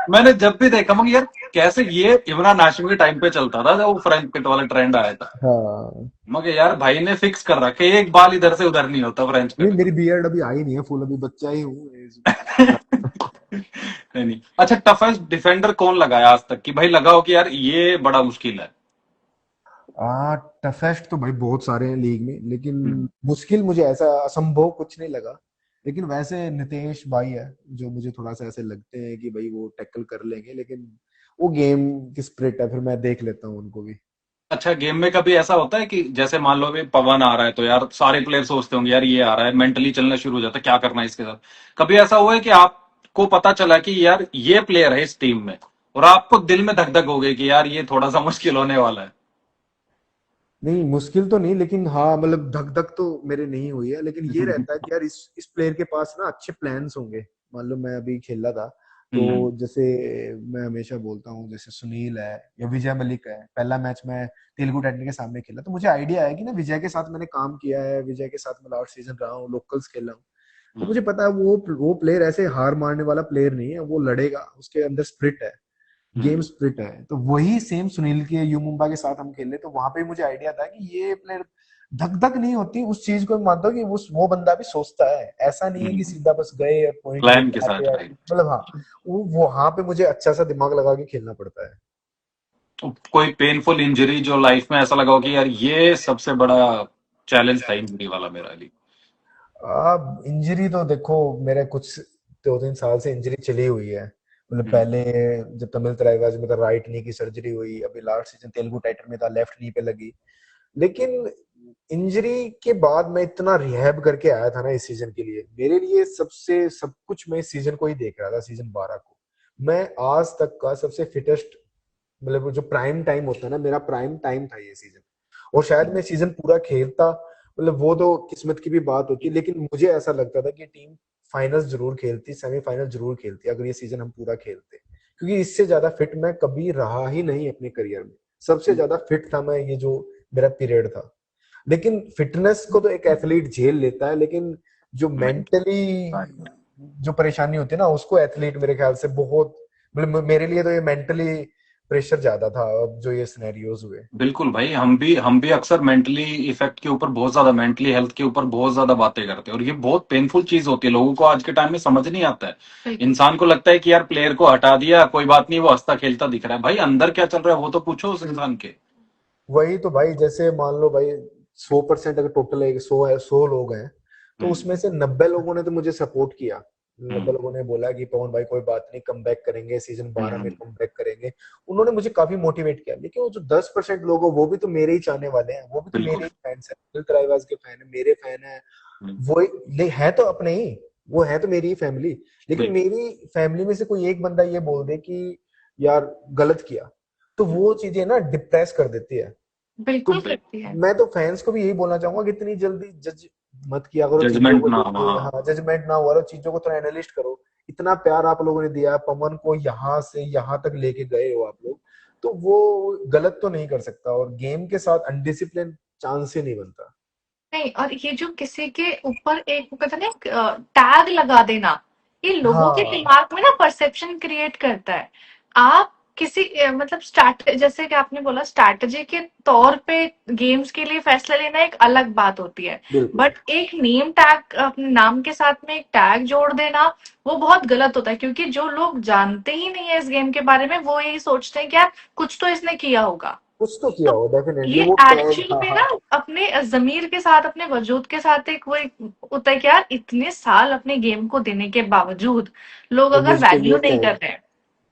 मैंने जब भी देखा मगर यार, कैसे ये इमरान हाशमी के टाइम पे चलता था जब वो फ्रेंच पिट वाला ट्रेंड आया था, हाँ। मगर यार भाई ने फिक्स कर रखे, एक बाल इधर से उधर नहीं होता फ्रेंच नहीं, पिट मेरी बियर्ड अभी आई नहीं है फुल, अभी बच्चा ही हूँ का। नहीं नहीं, अच्छा, टफेस्ट डिफेंडर कौन लगाया आज तक, कि भाई लगाओ कि यार ये बड़ा मुश्किल है। टफेस्ट तो भाई बहुत सारे हैं लीग में, लेकिन हम्म, मुश्किल मुझे ऐसा असंभव कुछ नहीं लगा। लेकिन वैसे नितेश भाई है जो मुझे थोड़ा सा ऐसे लगते हैं कि भाई वो टैकल कर लेंगे, लेकिन वो गेम की स्प्रिट है, फिर मैं देख लेता हूँ उनको भी। अच्छा, गेम में कभी ऐसा होता है कि जैसे मान लो अभी पवन आ रहा है तो यार सारे प्लेयर सोचते होंगे यार ये आ रहा है, मेंटली चलना शुरू हो जाता है क्या करना है इसके साथ, कभी ऐसा हुआ है कि आपको पता चला कि यार ये प्लेयर है इस टीम में, और आपको दिल में धक धक हो गई कि यार ये थोड़ा सा मुश्किल होने वाला है। नहीं, मुश्किल तो नहीं, लेकिन हाँ मतलब धक धक तो मेरे नहीं हुई है, लेकिन ये रहता है कि यार इस प्लेयर के पास ना अच्छे प्लान्स होंगे। मान लो मैं अभी खेला था, तो हम्म, जैसे मैं हमेशा बोलता हूँ, जैसे सुनील है या विजय मलिक है, पहला मैच मैं तेलुगु टाइटन के सामने खेला, तो मुझे आइडिया है कि ना विजय के साथ मैंने काम किया है, विजय के साथ मैं लास्ट सीजन रहा हूँ, लोकल्स खेला हूँ, तो हम्म, मुझे पता है वो प्लेयर ऐसे हार मारने वाला प्लेयर नहीं है, वो लड़ेगा, उसके अंदर स्प्रिट है, गेम हम्म, स्प्रिट है। तो वही सेम सुनील के यू मुंबा के साथ हम खेले, तो वहां पे मुझे आइडिया था कि ये प्लेयर धक धक नहीं होती, उस चीज को मैं मानता हूँ कि वो बंदा भी सोचता है, ऐसा नहीं है कि हम्म, सीधा बस गए और पॉइंट प्लान लेके के आते साथ, हैं, राइट। मतलब हाँ, वो वहां पे मुझे अच्छा सा दिमाग लगा के खेलना पड़ता है। कोई पेनफुल इंजरी जो लाइफ में ऐसा लगा हो कि यार ये सबसे बड़ा चैलेंज था इंजरी वाला मेरा लिए। अब इंजरी तो देखो, मेरे कुछ 2-3 साल से इंजरी चली हुई है, मतलब हम्म, पहले जब तमिल तराईवाज में था, राइट नी की सर्जरी हुई, अभी लास्ट सीजन तेलुगु टाइटन में था, लेफ्ट नी पे लगी। लेकिन इंजरी के बाद मैं इतना रिहैब करके आया था ना इस सीजन के लिए, मेरे लिए सबसे सब कुछ, मैं इस सीजन को ही देख रहा था, सीजन 12 को। मैं आज तक का सबसे फिटेस्ट, मतलब वो जो प्राइम टाइम होता है ना, मेरा प्राइम टाइम था ये सीजन। और शायद मैं सीजन पूरा खेलता, मतलब वो तो किस्मत की भी बात होती, लेकिन मुझे ऐसा लगता था कि टीम फाइनल्स जरूर खेलती, सेमीफाइनल जरूर खेलती अगर ये सीजन हम पूरा खेलते, क्योंकि इससे ज्यादा फिट मैं कभी रहा ही नहीं अपने करियर में। सबसे ज्यादा फिट था मैं, ये जो मेरा पीरियड था। लेकिन फिटनेस को तो एक एथलीट झेल लेता है, लेकिन जो मेंटली जो परेशानी होती है ना, उसको एथलीट मेरे ख्याल से बहुत, मतलब मेरे लिए तो ये मेंटली प्रेशर ज्यादा था, अब जो ये सिनेरियोज हुए। बिल्कुल भाई, हम भी अक्सर मेंटली इफेक्ट के ऊपर बहुत ज्यादा, मेंटली हेल्थ के ऊपर बहुत ज्यादा बातें करते हैं, और ये बहुत पेनफुल चीज होती है, लोगों को आज के टाइम में समझ नहीं आता है। इंसान को लगता है कि यार प्लेयर को हटा दिया कोई बात नहीं, वो हंसता खेलता दिख रहा है, भाई अंदर क्या चल रहा है वो तो पूछो उस इंसान के। वही तो भाई, जैसे मान लो भाई 100% अगर टोटल है, 100 है, 100 लोग हैं, तो हम्म, उसमें से 90 लोगों ने तो मुझे सपोर्ट किया, लोगों ने बोला कि पवन भाई कोई बात नहीं, कम बैक करेंगे, सीजन 12 में हम्म, कम बैक करेंगे। उन्होंने मुझे काफी मोटिवेट किया। लेकिन वो जो 10% लोग हो वो भी तो मेरे ही चाहने वाले हैं, वो भी तो मेरे बिल्कुल। ही फैंस हैं, दिल तराईवास के फैन है, मेरे फैन है। हम्म, वो है तो अपने ही, वो है तो मेरी ही फैमिली। लेकिन बिल्कुल। मेरी फैमिली में से कोई एक बंदा ये बोल दे कि यार गलत किया, तो वो चीजें ना डिप्रेस कर देती है। तो बिल्कुल करती है। मैं तो फैंस को भी यही बोलना चाहूंगा कि इतनी जल्दी जज मत किया करो चीजों जजमेंट को ना देख के। वहाँ। हाँ, जजमेंट ना हुआ करो, चीजों को थोड़ा एनालिस्ट करो। इतना प्यार आप लोगों ने दिया है, पवन को यहाँ से यहाँ तक लेके गए हो आप लोग, तो वो गलत तो नहीं कर सकता। और गेम के साथ अनडिसिप्लिन चांस ही नहीं बनता। नहीं, और ये जो किसी के ऊपर एक वो कहते हैं ना टैग लगा देना, ये लोगों के हाँ दिमाग में ना परसेप्शन क्रिएट करता है। आप किसी मतलब स्ट्रैट जैसे कि आपने बोला स्ट्रैटेजी के तौर पे गेम्स के लिए फैसला लेना एक अलग बात होती है, बिल्कुल। बट एक नेम टैग अपने नाम के साथ में एक टैग जोड़ देना वो बहुत गलत होता है, क्योंकि जो लोग जानते ही नहीं है इस गेम के बारे में वो यही सोचते हैं कि यार कुछ तो इसने किया होगा। कुछ तो किया तो हो डेफिनेटली, ये वो टैग। एक्चुअल हाँ में हाँ। ना अपने ज़मीर के साथ, अपने वजूद के साथ एक वो एक होता है कि यार इतने साल अपने गेम को देने के बावजूद लोग और अगर मुझ पे वैल्यू ये नहीं कर टैग। रहे हैं।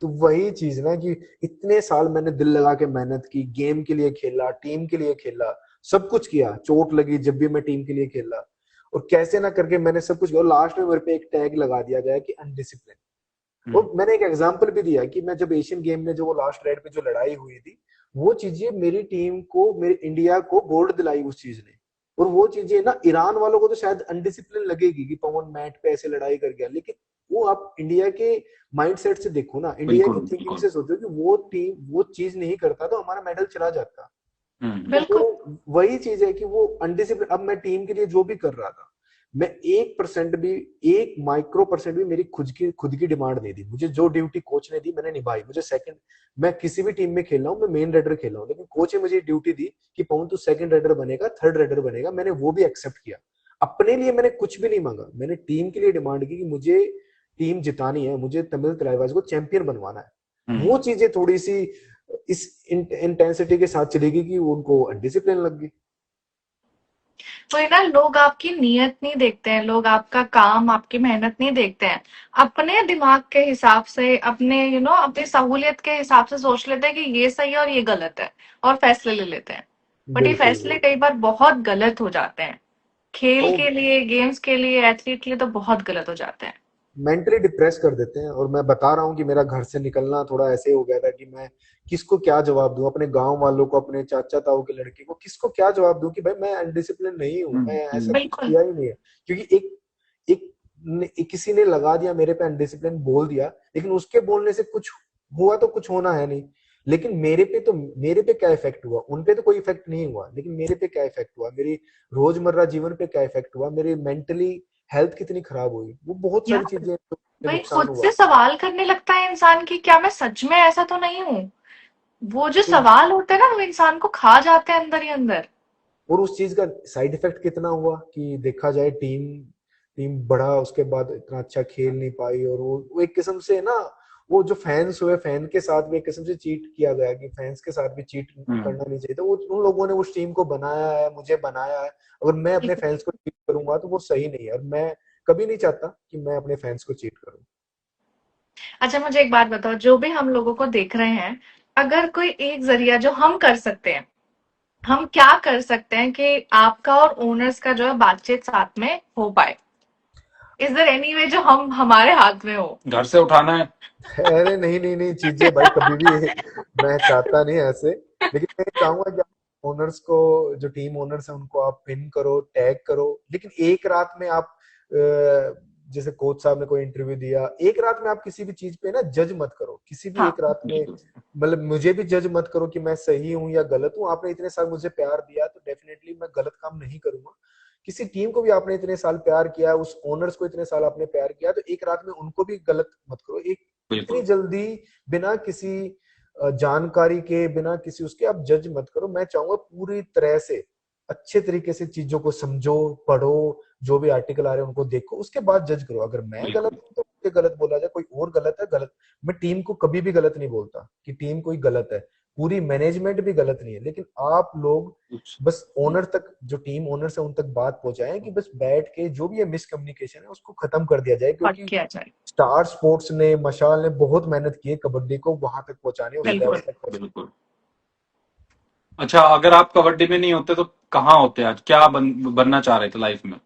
तो वही चीज ना कि इतने साल मैंने दिल लगा के मेहनत की, गेम के लिए खेला, टीम के लिए खेला, सब कुछ किया, चोट लगी जब भी मैं टीम के लिए खेला, और कैसे ना करके मैंने सब कुछ किया, और लास्ट में मेरे पे एक टैग लगा दिया गया कि अनडिसिप्लिन। हम्म, और मैंने एक एग्जांपल भी दिया कि मैं जब एशियन गेम में जो वो लास्ट रेड पे जो लड़ाई हुई थी, वो चीजें मेरी टीम को, मेरे इंडिया को गोल्ड दिलाई उस चीज ने। और वो चीजें ना ईरान वालों को तो शायद अनडिसिप्लिन लगेगी कि पवन मैट पे ऐसे लड़ाई कर गया, लेकिन वो आप इंडिया के माइंडसेट से देखो ना, इंडिया की बिल्कुल थिंकिंग बिल्कुल। से सोचो कि वो टीम वो चीज नहीं करता तो हमारा मेडल चला जाता। तो बिल्कुल। वो वही चीज है कि वो अनडिसिप्लिन। अब मैं टीम के लिए जो भी कर रहा था, मैं 1% भी, 1 माइक्रो% भी मेरी खुद की डिमांड नहीं दी। मुझे जो ड्यूटी कोच ने दी मैंने निभाई। मुझे सेकंड, मैं किसी भी टीम में खेल रहा हूँ, मैं मेन रेडर खेल रहा हूँ, लेकिन कोच ने मुझे ड्यूटी दी कि पवन तू सेकंड रेडर बनेगा, थर्ड रेडर बनेगा, मैंने वो भी एक्सेप्ट किया। अपने लिए मैंने कुछ भी नहीं मांगा, मैंने टीम के लिए डिमांड की कि मुझे टीम जितानी है, मुझे तमिल तलाइवास को चैंपियन बनवाना है। वो हम्म, चीजें थोड़ी सी इस इंटेंसिटी के साथ चलेगी कि उनको डिसिप्लिन लग गई। तो ये ना लोग आपकी नीयत नहीं देखते हैं, लोग आपका काम आपकी मेहनत नहीं देखते हैं, अपने दिमाग के हिसाब से अपने अपनी सहूलियत के हिसाब से सोच लेते हैं कि ये सही है और ये गलत है, और फैसले ले लेते हैं। बट ये बिल्कुल फैसले बिल्कुल। कई बार बहुत गलत हो जाते हैं, खेल वो के लिए, गेम्स के लिए, एथलीट के लिए तो बहुत गलत हो जाते हैं। मेंटली डिप्रेस कर देते हैं। और मैं बता रहा हूँ कि मेरा घर से निकलना थोड़ा ऐसे हो गया था कि मैं किसको क्या जवाब दूं, अपने गांव वालों को, अपने चाचा ताऊ के लड़के को किसको क्या जवाब दूं कि भाई मैं अनडिसिप्लिन नहीं हूँ, मैं ऐसा कुछ बिल्कुल। किया ही नहीं है। क्योंकि एक किसी ने लगा दिया मेरे पे अनडिसिप्लिन, बोल दिया, लेकिन उसके बोलने से कुछ हुआ तो कुछ होना है नहीं। लेकिन मेरे पे क्या इफेक्ट हुआ, उन पे तो कोई इफेक्ट नहीं हुआ, लेकिन मेरे पे क्या इफेक्ट हुआ, मेरी रोजमर्रा जीवन पे क्या इफेक्ट हुआ, मेरी मेंटली हेल्थ कितनी खराब हुई, वो बहुत सारी यार चीजें पे वही नुकसान खुद हुआ। से सवाल करने लगता है इंसान कि क्या मैं सच में ऐसा तो नहीं हूँ। वो जो तो सवाल होते हैं ना वो इंसान को खा जाते हैं अंदर ही अंदर। और उस चीज का साइड इफेक्ट कितना हुआ कि देखा जाए, टीम टीम बढ़ा, उसके बाद इतना अच्छा खेल नहीं पाई। और वो एक किस्म से ना, वो जो फैंस हुए, फैन के साथ भी एक किस्म से चीट किया गया कि फैंस के साथ भी चीट हम्म, करना नहीं चाहिए था। वो उन लोगों ने उस टीम को बनाया है, मुझे बनाया है। अगर मैं अपने फैंस को चीट करूंगा तो वो सही नहीं है, और मैं कभी नहीं चाहता कि मैं अपने फैंस को चीट करूं। अच्छा मुझे एक बात बताओ, जो भी हम लोगों को देख रहे हैं, अगर कोई एक जरिया जो हम कर सकते हैं, हम क्या कर सकते हैं कि आपका और ओनर्स का जो है बातचीत साथ में हो पाए? इज देयर एनी वे जो हम हमारे हाथ में हो? घर से उठाना है। अरे नहीं नहीं नहीं, चीजें भाई कभी भी मैं चाहता नहीं ऐसे। लेकिन मैं चाहूंगा कि ओनर्स को, जो टीम ओनर्स है उनको आप पिन करो, टैग करो, लेकिन एक रात में आप जैसे कोच साहब ने कोई इंटरव्यू दिया, एक रात में आप किसी भी चीज पे ना जज मत करो, किसी भी हाँ। एक रात में। बिल्कुल। मतलब मुझे भी जज मत करो कि मैं सही हूँ या गलत हूँ। आपने इतने साल मुझे प्यार दिया तो डेफिनेटली मैं गलत काम नहीं करूंगा। किसी टीम को भी आपने इतने साल प्यार किया, उस ओनर्स को इतने साल आपने प्यार किया, तो एक रात में उनको भी गलत मत करो। एक इतनी बिल्कुल। जल्दी बिना किसी जानकारी के, बिना किसी उसके आप जज मत करो। मैं चाहूंगा पूरी तरह से अच्छे तरीके से चीजों को समझो, पढ़ो, जो भी आर्टिकल आ रहे हैं उनको देखो, उसके बाद जज करो। अगर मैं गलत बिल्कुल। हूं तो मुझे गलत बोला जाए, कोई और गलत है गलत। मैं टीम को कभी भी गलत नहीं बोलता कि टीम कोई गलत है। पूरी मैनेजमेंट भी गलत नहीं है, लेकिन आप लोग बस ओनर तक, जो टीम ओनर से उन तक बात पहुंचाएं कि बस बैठ के जो भी ये मिसकम्युनिकेशन है उसको खत्म कर दिया जाए, और क्योंकि किया जाए। स्टार स्पोर्ट्स ने, मशाल ने बहुत मेहनत की है कबड्डी को वहां तक पहुंचाने, उस बिल्कुल। लेवल तक पहुंचाने। बिल्कुल। अच्छा, अगर आप कबड्डी में नहीं होते तो कहाँ होते आज? क्या बनना चाह रहे थे लाइफ में?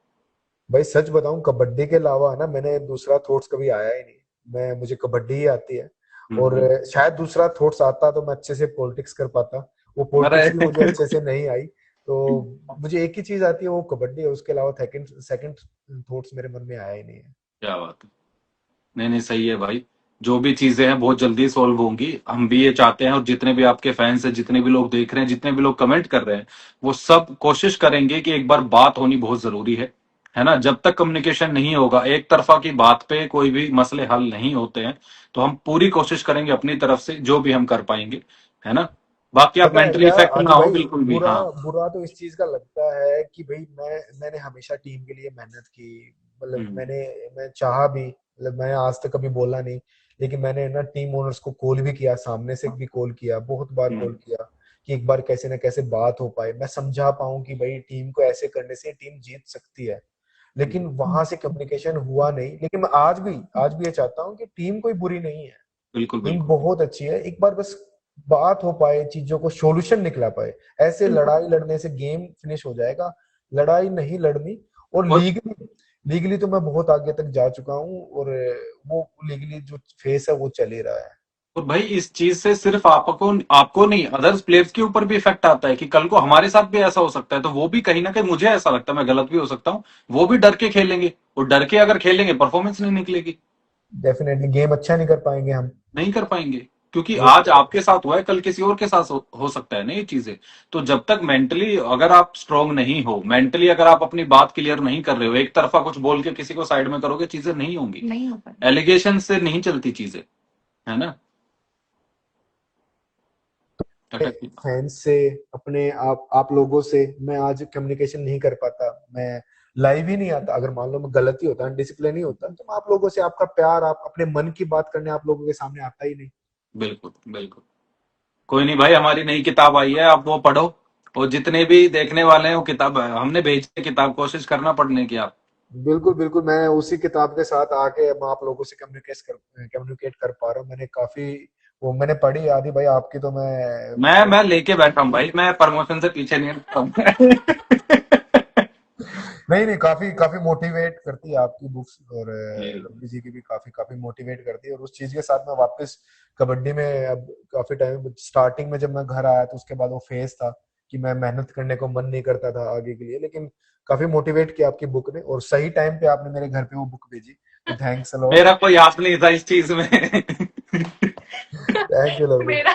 भाई सच बताऊं, कबड्डी के अलावा ना मैंने दूसरा थॉट्स कभी आया ही नहीं। मुझे कबड्डी ही आती है, और हम्म। शायद दूसरा थॉट्स आता तो मैं अच्छे से पॉलिटिक्स कर पाता। वो अरे पॉलिटिक्स भी मुझे अच्छे से नहीं आई, तो मुझे एक ही चीज आती है, वो कबड्डी है। उसके अलावा सेकंड सेकंड थॉट्स मेरे मन में आया ही नहीं है। क्या बात है। नहीं नहीं, सही है भाई। जो भी चीजें हैं बहुत जल्दी सॉल्व होंगी, हम भी ये चाहते हैं, और जितने भी आपके फैंस हैं, जितने भी लोग देख रहे हैं, जितने भी लोग कमेंट कर रहे हैं, वो सब कोशिश करेंगे कि एक बार बात होनी बहुत जरूरी है ना? जब तक कम्युनिकेशन नहीं होगा, एक तरफा की बात पे कोई भी मसले हल नहीं होते हैं, तो हम पूरी कोशिश करेंगे अपनी तरफ से जो भी हम कर पाएंगे, है ना? बाकी आप पता है मेंटली क्या इफेक्ट ना आदि हो भाई, बिल्कुल भी। बुरा हाँ। बुरा तो इस चीज का लगता है कि भाई मैंने हमेशा टीम के लिए मेहनत की। मतलब हम्म। मैं चाहा भी, मतलब मैं आज तक कभी बोला नहीं, लेकिन मैंने ना टीम ओनर्स को कॉल भी किया, सामने से भी कॉल किया, बहुत बार कॉल हम्म। किया कि एक बार कैसे ना कैसे बात हो पाए, मैं समझा पाऊं कि भाई टीम को ऐसे करने से टीम जीत सकती है। लेकिन वहां से कम्युनिकेशन हुआ नहीं। लेकिन मैं आज भी ये चाहता हूँ कि टीम कोई बुरी नहीं है, बिल्कुल टीम बिल्कुल। बहुत अच्छी है। एक बार बस बात हो पाए, चीजों को सोल्यूशन निकला पाए। ऐसे लड़ाई लड़ने से गेम फिनिश हो जाएगा, लड़ाई नहीं लड़नी। और और लीगली तो मैं बहुत आगे तक जा चुका हूँ, और वो लीगली जो फेस है वो चल ही रहा है। और भाई इस चीज से सिर्फ आपको आपको नहीं, अदर्स प्लेयर्स के ऊपर भी इफेक्ट आता है कि कल को हमारे साथ भी ऐसा हो सकता है, तो वो भी कहीं ना कहीं, मुझे ऐसा लगता है, मैं गलत भी हो सकता हूँ, वो भी डर के खेलेंगे, और डर के अगर खेलेंगे परफॉर्मेंस नहीं निकलेगी, डेफिनेटली गेम अच्छा नहीं कर पाएंगे हम। नहीं कर पाएंगे। क्योंकि वो आज तो आपके साथ हुआ है, कल किसी और के साथ हो सकता है ना ये चीजें। तो जब तक मेंटली अगर आप स्ट्रांग नहीं हो, मेंटली अगर आप अपनी बात क्लियर नहीं कर रहे हो, एक तरफा कुछ बोल के किसी को साइड में करोगे, चीजें नहीं होंगी। नहीं हो पाएगा। एलिगेशन से नहीं चलती चीजें, है ना? अटक। फैंस से, अपने आप लोगों से मैं आज कम्युनिकेशन नहीं कर पाता। मैं लाइव ही नहीं आता। अगर मान लो मैं गलती होता, डिसिप्लिन ही होता, तो मैं आप लोगों से, आपका प्यार, आप अपने मन की बात करने आप लोगों के सामने आता ही नहीं। बिल्कुल बिल्कुल। कोई नहीं भाई, हमारी नई किताब आई है, आप वो पढ़ो, और जितने भी देखने वाले हैं वो किताब हमने भेजी है, किताब कोशिश करना पढ़ने की आप। बिल्कुल बिल्कुल, मैं उसी किताब के साथ आके मैं आप लोगों से कम्युनिकेट कर पा रहा हूँ। मैंने काफी वो मैंने पढ़ी आदि भाई आपकी, तो मैं मैं लेके बैठा हूँ भाई, मैं प्रमोशन से पीछे नहीं हटता हूँ। नहीं नहीं, काफी काफी मोटिवेट करती है आपकी बुक्स, और नहीं, लवली जी की भी काफी काफी मोटिवेट करती है। और उस चीज के साथ मैं वापस कबड्डी में, अब काफी टाइम, स्टार्टिंग में जब मैं घर आया तो उसके बाद वो फेज था कि मैं मेहनत करने को मन नहीं करता था आगे के लिए, लेकिन काफी मोटिवेट किया आपकी बुक ने, और सही टाइम पे आपने मेरे घर पे वो बुक भेजी, तो थैंक्स अ लॉट। मेरा कोई हाथ नहीं था इस चीज में। Thank you lovely. मेरा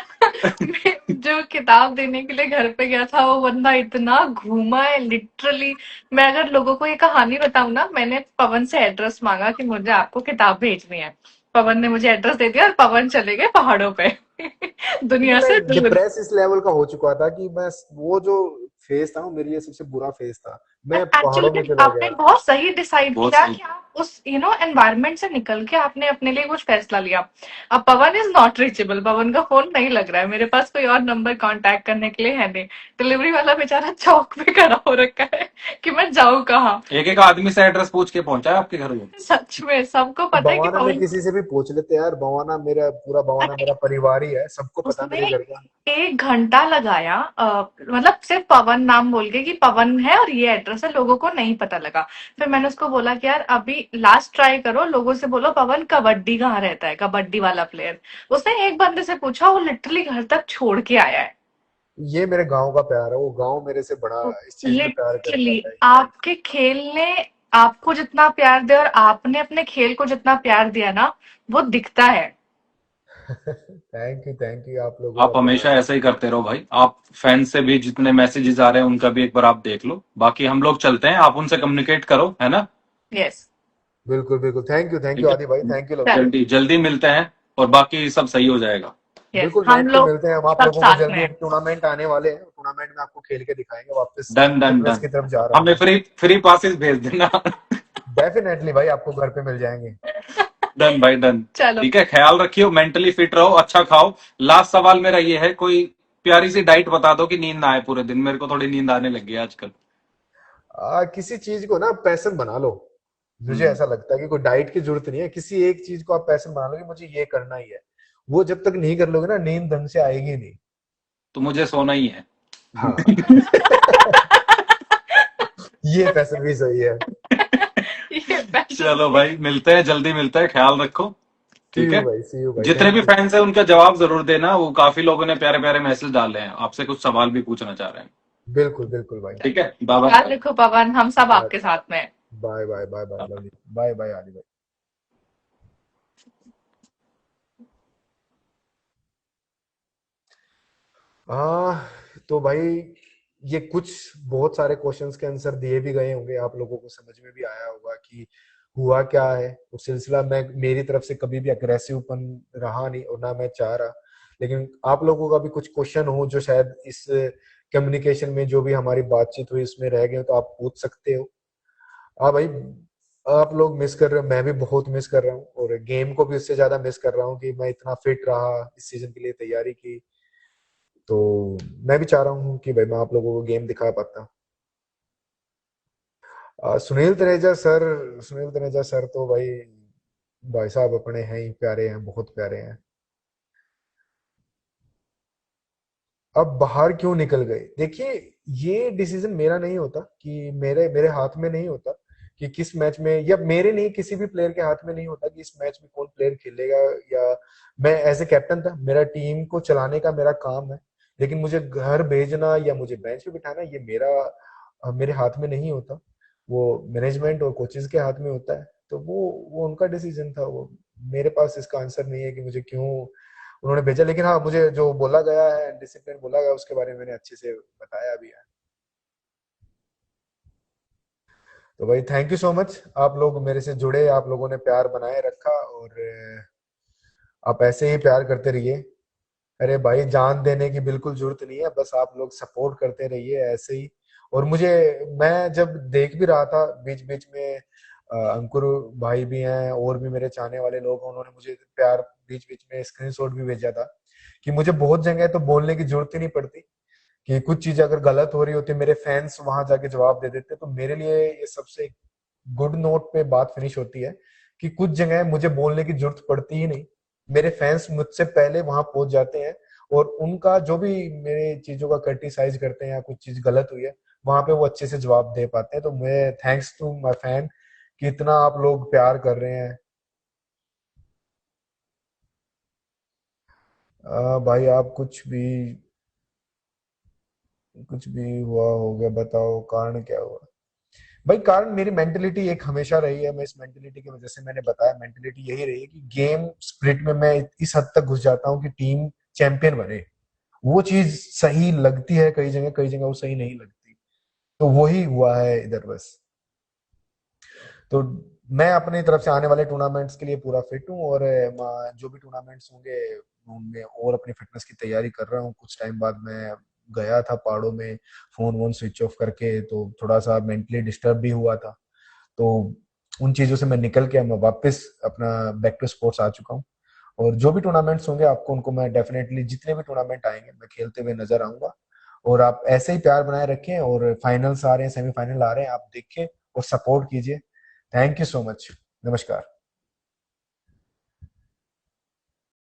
जो किताब देने के लिए घर पे गया था वो बंदा इतना घूमा है लिटरली। मैं अगर लोगों को ये कहानी बताऊं ना, मैंने पवन से एड्रेस मांगा कि मुझे आपको किताब भेजनी है। पवन ने मुझे एड्रेस दे दिया और पवन चले गए पहाड़ों पे क्योंकि दुनिया मैं से दूर। डिप्रेस इस लेवल का हो चुका था कि मैं, वो जो फेज था वो मेरे लिए सबसे बुरा फेज था। मैं पहाड़ों में एक्चुअली चला आपने गया। बहुत सही डिसाइड बहुत किया सही। कि आप उस एनवायरनमेंट से निकल के आपने अपने लिए कुछ फैसला लिया। अब पवन इज नॉट रीचेबल, पवन का फोन नहीं लग रहा है, मेरे पास कोई और नंबर कांटेक्ट करने के लिए है नहीं। डिलीवरी वाला बेचारा चौक पे खड़ा हो रखा है कि मैं जाऊं कहाँ। एक एक आदमी से एड्रेस पूछ के पहुंचा है आपके घर में। सच में सबको तो पता है कि बवाना में पवन। किसी से भी पूछ लेते यार, बवाना मेरा पूरा, बवाना अरे मेरा परिवार ही है, सबको पता है उसने मेरे घर का। 1 घंटा लगाया, मतलब सिर्फ पवन नाम बोल के कि पवन है और ये एड्रेस है, लोगों को नहीं पता लगा। फिर मैंने उसको बोला कि यार अभी लास्ट ट्राई करो, लोगों से बोलो पवन कबड्डी कहाँ रहता है, कबड्डी वाला प्लेयर। उसने एक बंदे से पूछा, वो लिटरली घर तक छोड़ के आया है। ये मेरे गांव का प्यार है, वो गांव मेरे से बड़ा इस चीज में प्यार करता लिटरली है। आपके खेल ने आपको जितना प्यार दिया और आपने अपने खेल को जितना प्यार दिया ना, वो दिखता है। थैंक यू आप लोगों का आप हमेशा प्यार। ऐसा ही करते रहो भाई। आप फैन से भी जितने मैसेजेस आ रहे हैं उनका भी एक बार आप देख लो, बाकी हम लोग चलते हैं, आप उनसे कम्युनिकेट करो, है ना? यस। बिल्कुल बिल्कुल, थैंक यू ठीक है। आदि भाई, थैंक यू लवली। चलो। जल्दी जल्दी मिलते हैं, और बाकी सब सही हो जाएगा। यस, बिल्कुल हम नेट पे लोग मिलते हैं हम, आप सब लोगों को साथ में जल्दी। हैं। एक टूर्नामेंट आने वाले हैं, टूर्नामेंट में आपको खेल के दिखाएंगे। वापस डन डन फिटनेस डन। की तरफ जा रहा हूँ हमें मैं। फ्री फ्री पासेस भेज देना। डेफिनेटली भाई, आपको घर पे मिल जाएंगे। डन भाई डन। चलो। ठीक है, ख्याल रखियो, मेंटली फिट रहो, अच्छा खाओ। लास्ट सवाल मेरा ये है, कोई प्यारी सी डाइट बता दो कि नींद ना आए पूरे दिन। मेरे को थोड़ी नींद आने लग गई है आजकल। किसी चीज को ना पैशन बना लो। मुझे हम्म। ऐसा लगता है कि कोई डाइट की जरूरत नहीं है, किसी एक चीज को आप पैशन बना लो कि मुझे ये करना ही है। वो जब तक नहीं कर लोगे ना, नींद ढंग से आएगी नहीं। तो मुझे सोना ही है। हाँ। ये पैशन भी सही है। ये पैशन चलो भी। भाई, मिलते हैं, जल्दी मिलते हैं, ख्याल रखो। सी ठीक यू है। भाई, सी यू भाई, जितने थैंक भी यू। फैंस हैं उनका जवाब जरूर देना। वो काफी लोगों ने प्यारे प्यारे मैसेज डाले हैं, आपसे कुछ सवाल भी पूछना चाह रहे हैं। बिल्कुल बिल्कुल भाई। ठीक है, बाय याद बाय। रखो पवन, हम सब आपके साथ में हैं। Bye bye bye bye, love you. Bye bye Adi भाई। हाँ, तो भाई ये कुछ बहुत सारे क्वेश्चंस के आंसर दिए भी गए होंगे, आप लोगों को समझ में भी आया होगा कि हुआ क्या है। वो सिलसिला मैं मेरी तरफ से कभी भी अग्रेसिवपन रहा नहीं और ना मैं चाह रहा। लेकिन आप लोगों का भी कुछ क्वेश्चन हो जो शायद इस कम्युनिकेशन में जो भी हमारी बातचीत हुई उसमें रह गए हो, तो आप पूछ सकते हो। हाँ भाई, आप लोग मिस कर रहे हो, मैं भी बहुत मिस कर रहा हूँ, और गेम को भी उससे ज्यादा मिस कर रहा हूँ कि मैं इतना फिट रहा, इस सीजन के लिए तैयारी की। तो मैं भी चाह रहा हूँ कि भाई मैं आप लोगों को गेम दिखा पाता। सुनील तनेजा सर तो भाई भाई साहब अपने हैं ही, प्यारे हैं, बहुत प्यारे हैं। अब बाहर क्यों निकल गए, देखिए, ये डिसीजन मेरा नहीं होता, कि मेरे मेरे हाथ में नहीं होता कि किस मैच में, या मेरे नहीं, किसी भी प्लेयर के हाथ में नहीं होता कि इस मैच में कौन प्लेयर खेलेगा। या मैं एज ए कैप्टन था, मेरा टीम को चलाने का मेरा काम है। लेकिन मुझे घर भेजना या मुझे बेंच पे बिठाना, ये मेरे हाथ में नहीं होता। वो मैनेजमेंट और कोचेस के हाथ में होता है। तो वो उनका डिसीजन था। वो मेरे पास इसका आंसर नहीं है कि मुझे क्यों उन्होंने भेजा। लेकिन हाँ, मुझे जो बोला गया है, डिसिप्लिन बोला गया, उसके बारे में मैंने अच्छे से बताया भी है। तो भाई थैंक यू सो मच, आप लोग मेरे से जुड़े, आप लोगों ने प्यार बनाए रखा, और आप ऐसे ही प्यार करते रहिए। अरे भाई, जान देने की बिल्कुल जरूरत नहीं है, बस आप लोग सपोर्ट करते रहिए ऐसे ही। और मुझे, मैं जब देख भी रहा था बीच बीच में, अंकुर भाई भी हैं और भी मेरे चाहने वाले लोग हैं, उन्होंने मुझे प्यार बीच बीच में स्क्रीनशॉट भी भेजा था कि मुझे बहुत जगह तो बोलने की जरूरत ही नहीं पड़ती, कि कुछ चीजें अगर गलत हो रही होती मेरे फैंस वहां जाके जवाब दे देते। तो मेरे लिए ये सबसे गुड नोट पे बात फिनिश होती है कि कुछ जगह मुझे बोलने की जरूरत पड़ती ही नहीं, मेरे फैंस मुझसे पहले वहां पहुंच जाते हैं। और उनका जो भी मेरे चीजों का क्रिटिसाइज करते हैं या कुछ चीज गलत हुई है, वहां पे वो अच्छे से जवाब दे पाते हैं। तो मैं थैंक्स टू माय फैन कि इतना आप लोग प्यार कर रहे हैं। भाई आप कुछ भी हुआ हो गया, बताओ कारण क्या हुआ। भाई कारण मेरी मेंटेलिटी एक हमेशा रही है, मैं इस मेंटेलिटी की वजह से, मैंने बताया, मेंटेलिटी यही रही है कि गेम स्प्रिट में मैं इस हद तक घुस जाता हूँ कि टीम चैंपियन बने। वो चीज सही लगती है कई जगह वो सही नहीं लगती। तो वही हुआ है इधर बस। तो मैं अपनी तरफ से आने वाले टूर्नामेंट्स के लिए पूरा फिट हूँ, और जो भी टूर्नामेंट्स होंगे उनमें और अपनी फिटनेस की तैयारी कर रहा हूँ। कुछ टाइम बाद मैं गया था पहाड़ों में, फोन वोन स्विच ऑफ करके, तो थोड़ा सा मेंटली डिस्टर्ब भी हुआ था। तो उन चीजों से मैं निकल के मैं वापस अपना बैक टू स्पोर्ट्स आ चुका हूँ। और जो भी टूर्नामेंट्स होंगे आपको उनको मैं डेफिनेटली, जितने भी टूर्नामेंट आएंगे मैं खेलते हुए नजर आऊंगा। और आप ऐसे ही प्यार बनाए रखें, और फाइनल्स आ रहे हैं, सेमीफाइनल आ रहे हैं, आप देखें और सपोर्ट कीजिए। Thank you so much. नमस्कार।